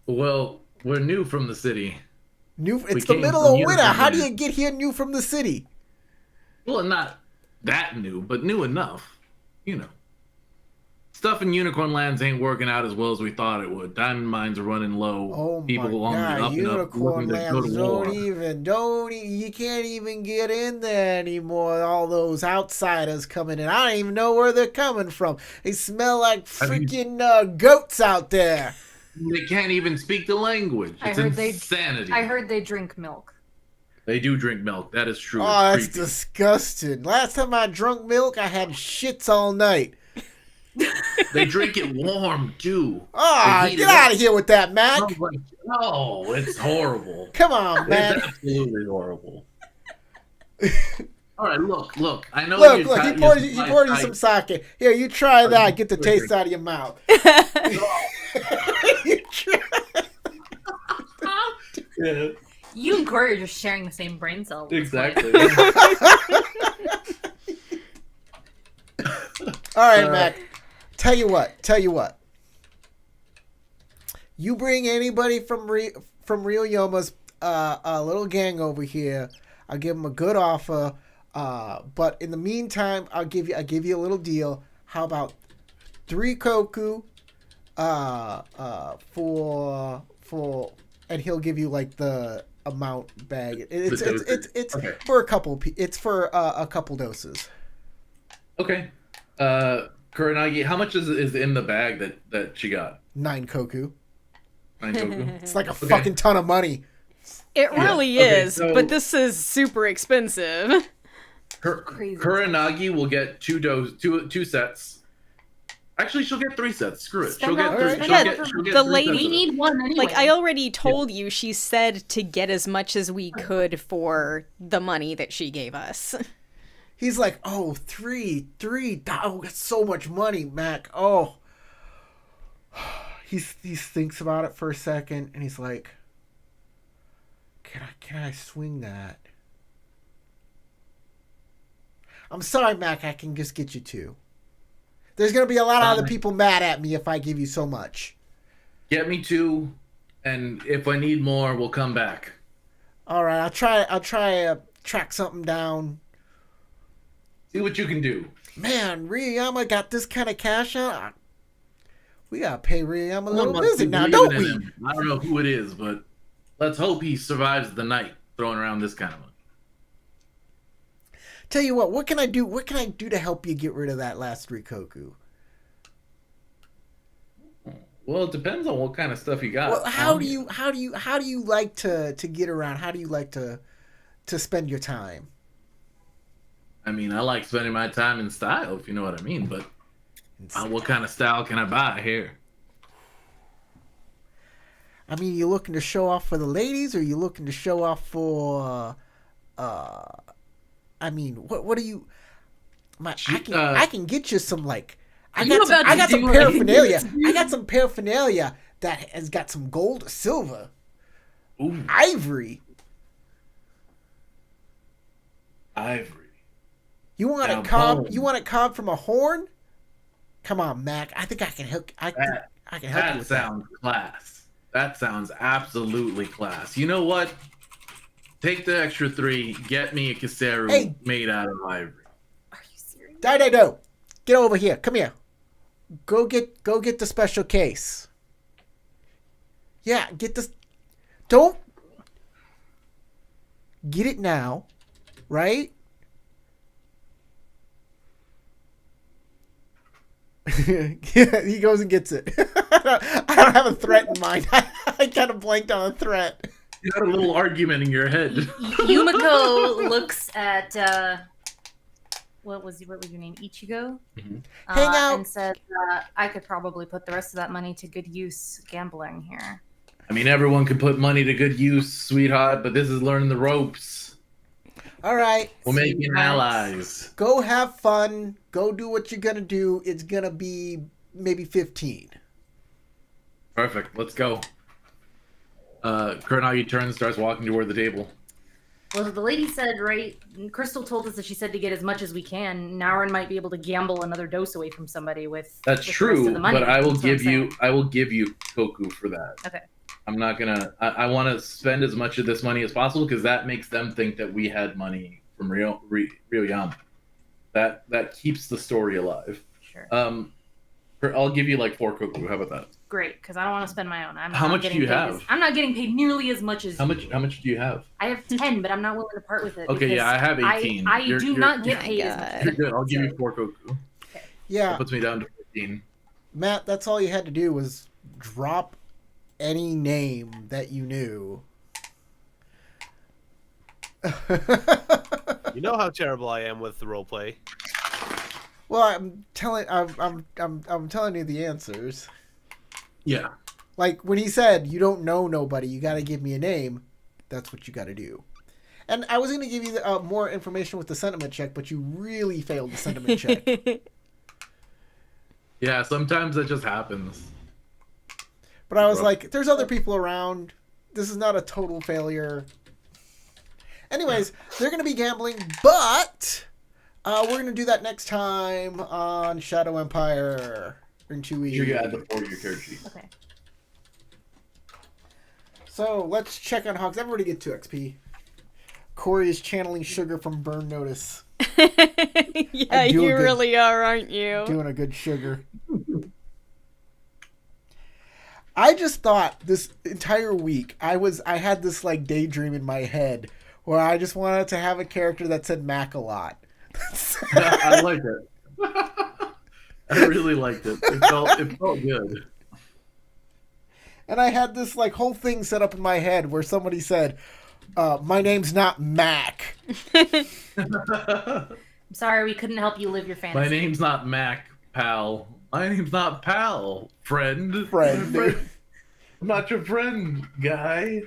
Well, we're new from the city. It's the middle of winter. How do you get here new from the city? Well, not that new, but new enough. You know. Stuff in Unicorn Lands ain't working out as well as we thought it would. Diamond mines are running low. Oh People my along God, the up Unicorn and up Lands you can't even get in there anymore. All those outsiders coming in. I don't even know where they're coming from. They smell like freaking goats out there. They can't even speak the language. It's insanity. I heard they drink milk. They do drink milk. That is true. Oh, that's disgusting. Last time I drunk milk, I had shits all night. They drink it warm too. Oh, get out of here with that, Mac. No, it's horrible. Come on, man. It's absolutely horrible. All right, look. I know. Look. He poured you some sake. Here, you try that. Get the taste out of your mouth. Yeah. You and Corey are just sharing the same brain cell. Exactly. All right, Mac. Tell you what. You bring anybody from Ryoyama's little gang over here. I'll give them a good offer. But in the meantime, I'll give you a little deal. How about 3 koku for and he'll give you like the amount bag. It's Okay. for a couple. It's for a couple doses. Okay. Kuranagi, how much is in the bag that she got? 9 koku. 9 koku? It's like a fucking ton of money. It really Okay, is, so- but this is super expensive. Crazy. Kuranagi will get two sets. Actually, she'll get 3 sets. Screw it. She'll Spend get all- three. spend She'll all get, the- she'll get the 3 lady- sets We of it. need one anyway. Like, I already told you, she said to get as much as we could for the money that she gave us. He's like, oh, three. Oh, that's so much money, Mac. Oh. He thinks about it for a second, and he's like, can I swing that? I'm sorry, Mac. I can just get you 2. There's gonna be a lot of other people mad at me if I give you so much. Get me 2, and if I need more, we'll come back. All right, I'll try to track something down. See what you can do. Man, Riyama got this kind of cash on. We gotta pay Riyama a little Someone must visit be now, believing don't in we? him. I don't know who it is, but let's hope he survives the night throwing around this kind of money. Tell you what can I do? What can I do to help you get rid of that last 3 koku? Well, it depends on what kind of stuff you got. Well, how do you like to get around? How do you like to spend your time? I mean, I like spending my time in style, if you know what I mean. But what kind of style can I buy here? I mean, you looking to show off for the ladies, or you looking to show off for? I mean, what do you? I can get you some like. I got some paraphernalia. I got some paraphernalia that has got some gold, silver, Ooh, ivory. ivory. You want Now, it carved? boom. You want it carved from a horn? Come on, Mac. I think I can help. I can help you That with sounds class. That sounds absolutely class. You know what? Take the extra 3. Get me a Kiseru Hey. made out of ivory. Are you serious? that. Die. Get over here. Come here. Go get the special case. Yeah, get this. Don't get it now, right? Yeah, he goes and gets it. I don't have a threat in mind. I kind of blanked on a threat. You got a little argument in your head. Yumiko looks at what was your name? Ichigo? Mhm. Hang out. And says, I could probably put the rest of that money to good use gambling here. I mean, everyone can put money to good use, sweetheart, but this is learning the ropes. All right, We're making Nice. allies. go have fun. Go do what you're gonna do. It's gonna be maybe 15. Perfect. Let's go. Kuranagi turns, starts walking toward the table. Well, the lady said, right? Crystal told us that she said to get as much as we can. Naurin might be able to gamble another dose away from somebody with. That's with the rest true, of the money. but I will That's what I'm give you saying. Koku for that. Okay. I'm not gonna. I want to spend as much of this money as possible because that makes them think that we had money from Ryoyama. That keeps the story alive. Sure. I'll give you like 4 Koku. How about that? Great, because I don't want to spend my own. I'm How not much do getting you paid have? I'm not getting paid nearly as much as How you. much do you have? I have 10, but I'm not willing to part with it. Okay, because yeah, I have 18. I You're- do you're- not get Oh my paid as God. much. You're good. I'll give you 4 Koku. Yeah, That puts me down to 15. Matt, that's all you had to do was drop any name that you knew. You know how terrible I am with the roleplay. Well, I'm telling you the answers. Yeah. Like when he said, "You don't know nobody. You got to give me a name." That's what you got to do. And I was going to give you more information with the sentiment check, but you really failed the sentiment check. Yeah, sometimes that just happens. But I was like, "There's other people around. This is not a total failure." Anyways, they're going to be gambling, but we're going to do that next time on Shadow Empire in 2 weeks. Sure, you add the 4 to your character sheet. Okay. So let's check on Hogs. Everybody get 2 XP. Corey is channeling sugar from Burn Notice. Yeah, I do a you good- really are, aren't you? Doing a good sugar. I just thought this entire week I had this like daydream in my head where I just wanted to have a character that said Mac a lot. I like it. I really liked it. It felt good. And I had this like whole thing set up in my head where somebody said, "My name's not Mac." I'm sorry we couldn't help you live your fantasy. My name's not Mac, pal. My name's not pal, friend. Friend. I'm not your friend, guy.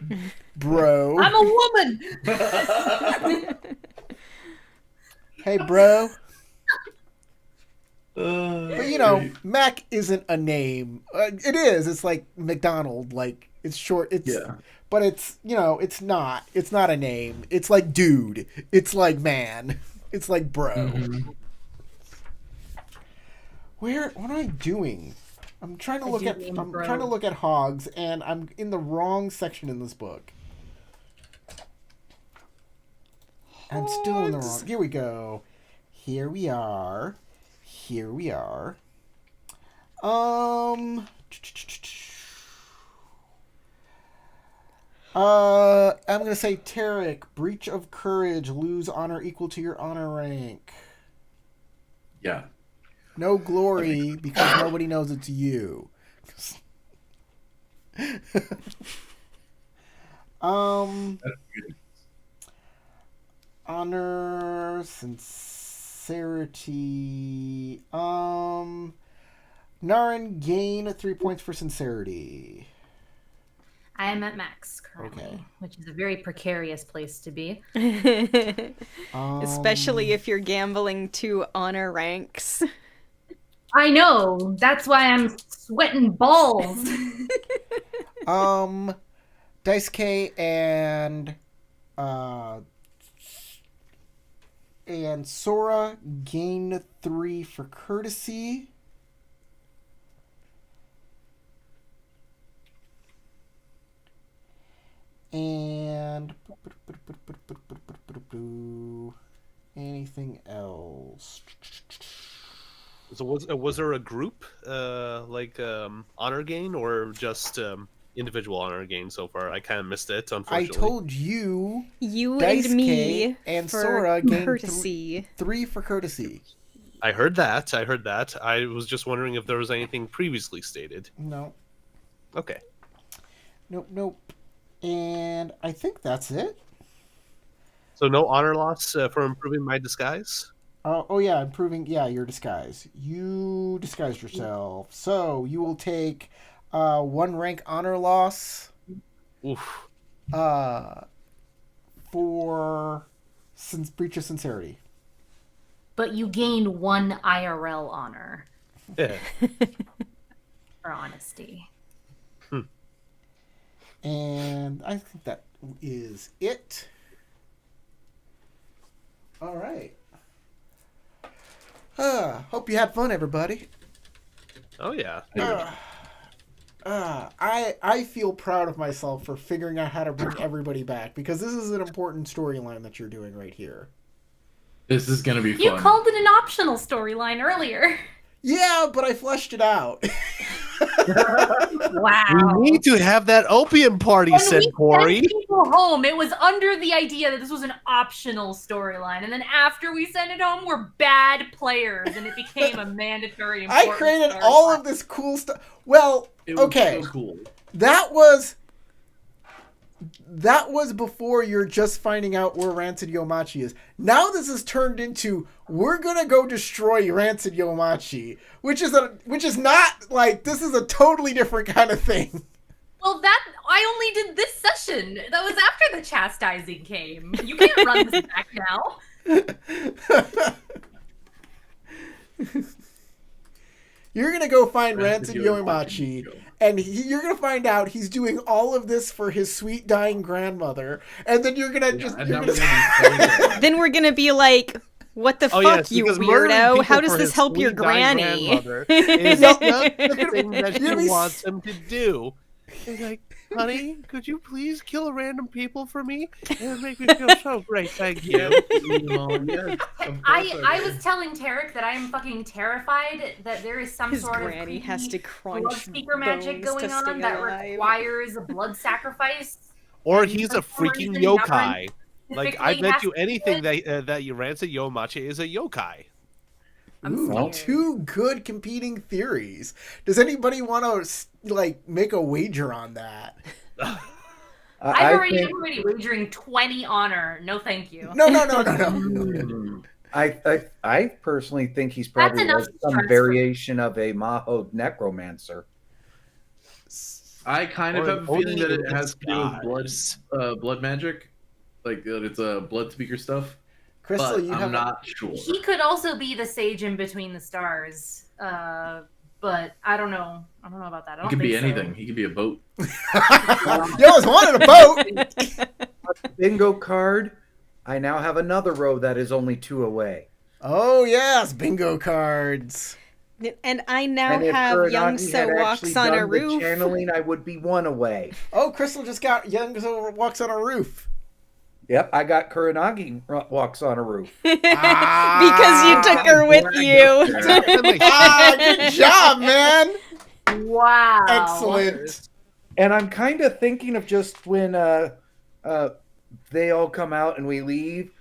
Bro. I'm a woman. Hey, bro. But you know, great. Mac isn't a name. It is. It's like McDonald. Like it's short. It's Yeah. But it's it's not. It's not a name. It's like dude. It's like man. It's like bro. Mhm. What am I doing? I'm trying to I look do at. mean I'm bro. trying to look at hogs, and I'm in the wrong section in this book. I'm still in the wrong. Here we go. Here we are. Here we are. I'm gonna say Tarek, breach of courage, lose honor equal to your honor rank. Yeah. No glory because nobody knows it's you. Honor, sincerity. Naren, gain 3 points for sincerity. I am at max currently, Okay. which is a very precarious place to be. Especially if you're gambling 2 honor ranks. I know. That's why I'm sweating balls. Dice K and Sora gain 3 for courtesy. And anything else? So was there a group honor gain or just individual honor gain so far? I kind of missed it, I unfortunately. told you You Dice and me K and for Sora gained courtesy. 3 for courtesy. I heard that. I was just wondering if there was anything previously stated. No. Okay. Nope. And I think that's it. So no honor loss for improving my disguise? Oh yeah, improving. Yeah, your disguise. You disguised yourself, so you will take 1 rank honor loss. Oof. For breach of sincerity. But you gain 1 IRL honor Yeah. for honesty. And I think that is it. All right. Hope you had fun, everybody. Oh yeah. I feel proud of myself for figuring out how to bring everybody back because this is an important storyline that you're doing right here. This is gonna be fun. You called it an optional storyline earlier. Yeah, but I fleshed it out. Wow. We need to have that opium party, When said we Corey. sent people home, it was under the idea that this was an optional storyline, and then after we sent it home, we're bad players, and it became a mandatory. I created all of this cool stuff. Well, It was okay, so cool. that was before you're just finding out where Rancid Yomachi is. Now this has turned into we're gonna go destroy Rancid Yomachi, which is not like this is a totally different kind of thing. Well, I only did this session. That was after the chastising came. You can't run this back now. You're gonna go find Rancid Rancid Yomachi. Yomachi, and you're gonna find out he's doing all of this for his sweet dying grandmother, and then you're gonna Then we're gonna be like, "What the fuck, Yes, you because murdering weirdo? people How does for this his help your sweet dying granny?" grandmother is not the thing that You're she gonna be wants him to do. He's like, Honey, could you please kill random people for me? It would make me feel so great. Thank you. Yes, of course I will. was telling Tarek that I am fucking terrified that there is some His sort of granny has to creepy crunch blood speaker magic bones to going on stay that alive. requires a blood sacrifice. Or And he's for a some freaking reason, yokai. Navin Like, I specifically bet has you to anything do it. that Uranza Yomachi is a yokai. I'm Ooh, scared. two good competing theories. Does anybody want to like make a wager on that? I I'm think already wagering 20 honor. No, thank you. No. No. I personally think he's That's probably enough like some stress for- variation of a Maho necromancer. I kind of Or have a feeling that it only has to do with scars. blood magic, like that it's a blood speaker stuff. Crystal, But you I'm have not sure. He could also be the sage in between the stars. But I don't know. I don't know about that. I He don't could be think so. anything. He could be a boat. You always wanted a boat. Bingo card. I now have another row that is only 2 away. Oh yes, bingo cards. And I now And if have Kuronagi Young had So actually walks on done a the roof. channeling, I would be 1 away. Oh, Crystal just got Young So Walks on a Roof. Yep, I got Kuronagi walks on a roof. Because you took her with you. Good job, man. Wow. Excellent. And I'm kind of thinking of just when they all come out and we leave,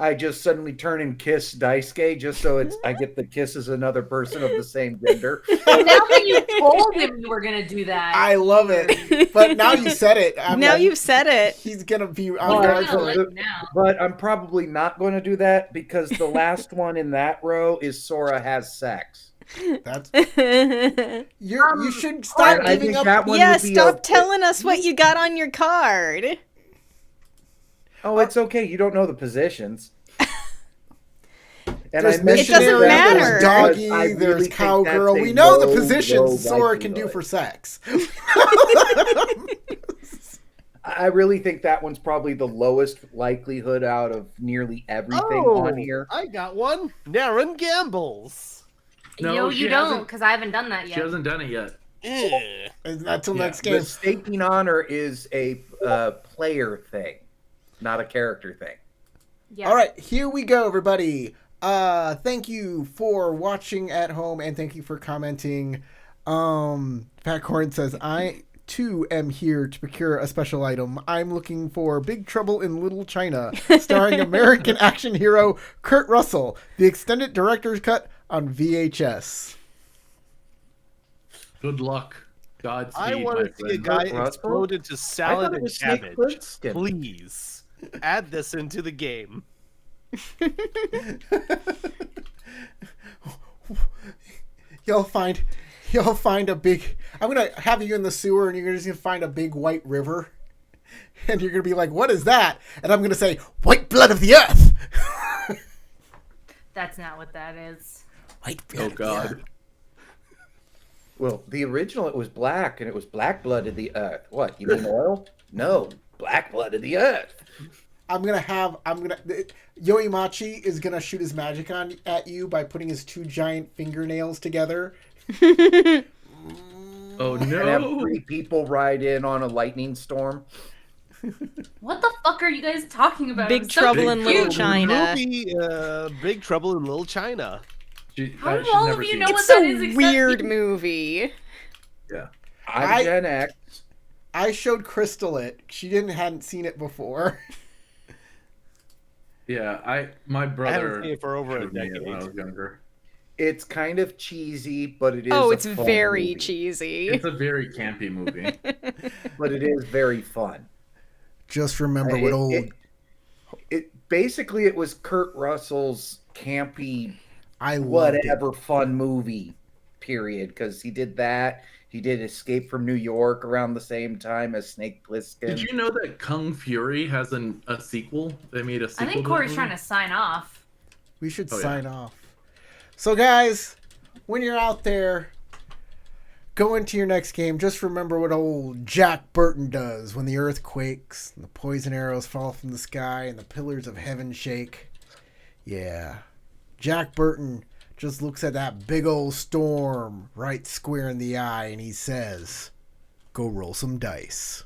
I just suddenly turn and kiss Daisuke just so I get the kiss as another person of the same gender. Now that you told him you were gonna do that, I love it. But now you said it. Now you've said it. He's gonna be I'm on guard gonna for let it. you now. But I'm probably not going to do that because the last one in that row is Sora has sex. That's you should start I giving think up. that one Yeah, would be stop okay. telling us what you got on your card. Oh, it's okay. You don't know the positions. And There's I mentioned It doesn't missionary, matter. There's because I doggy, really there's think cowgirl. that's a We know the low, positions low Sora can do likelihood. for sex. I really think that one's probably the lowest likelihood out of nearly everything on here. I got one. Naren gambles. No, Yo, she you don't, hasn't- because I haven't done that She yet. hasn't done it yet. Not till Yeah, next game. Mistaking honor is a player thing, not a character thing. Yeah. All right, here we go, everybody. Thank you for watching at home, and thank you for commenting. Fat Corn says, I too am here to procure a special item. I'm looking for Big Trouble in Little China, starring American action hero Kurt Russell, the extended director's cut on VHS. Good luck. Godspeed, I want my to see a friend. guy Russell? explode into I salad thought it and was Snake cabbage. Plissken. Please add this into the game. You'll find a big. I'm gonna have you in the sewer, and you're just gonna find a big white river, and you're gonna be like, "What is that?" And I'm gonna say, "White blood of the earth." That's not what that is. White blood Oh of the God. earth. Well, the original, it was black, and it was black blood of the earth. What, you mean oil? No, black blood of the earth. Yoimachi is gonna shoot his magic at you by putting his two giant fingernails together. Oh And have no. 3 people ride in on a lightning storm. What the fuck are you guys talking about? Big I'm so Trouble in Little confused. China. Movie, Big Trouble in Little China. How do She's all never of you seen know it. what It's that a is? except weird you? movie. I'm Gen X. I showed Crystal it. She hadn't seen it before. Yeah, my I brother haven't seen it for over a showed me it when I decade. was younger. It's kind of cheesy, but it is. Oh, a it's fun very movie. cheesy. It's a very campy movie. But it is very fun. Just remember what old Basically it was Kurt Russell's campy I loved it. whatever fun movie period, because he did that. He did Escape from New York around the same time as Snake Plissken. Did you know that Kung Fury has a sequel? They made a I sequel. think to Corey's that trying movie? to sign off. We should Oh, yeah. sign off. So, guys, when you're out there, go into your next game. Just remember what old Jack Burton does when the earth quakes, and the poison arrows fall from the sky, and the pillars of heaven shake. Yeah. Jack Burton just looks at that big old storm right square in the eye, and he says, go roll some dice.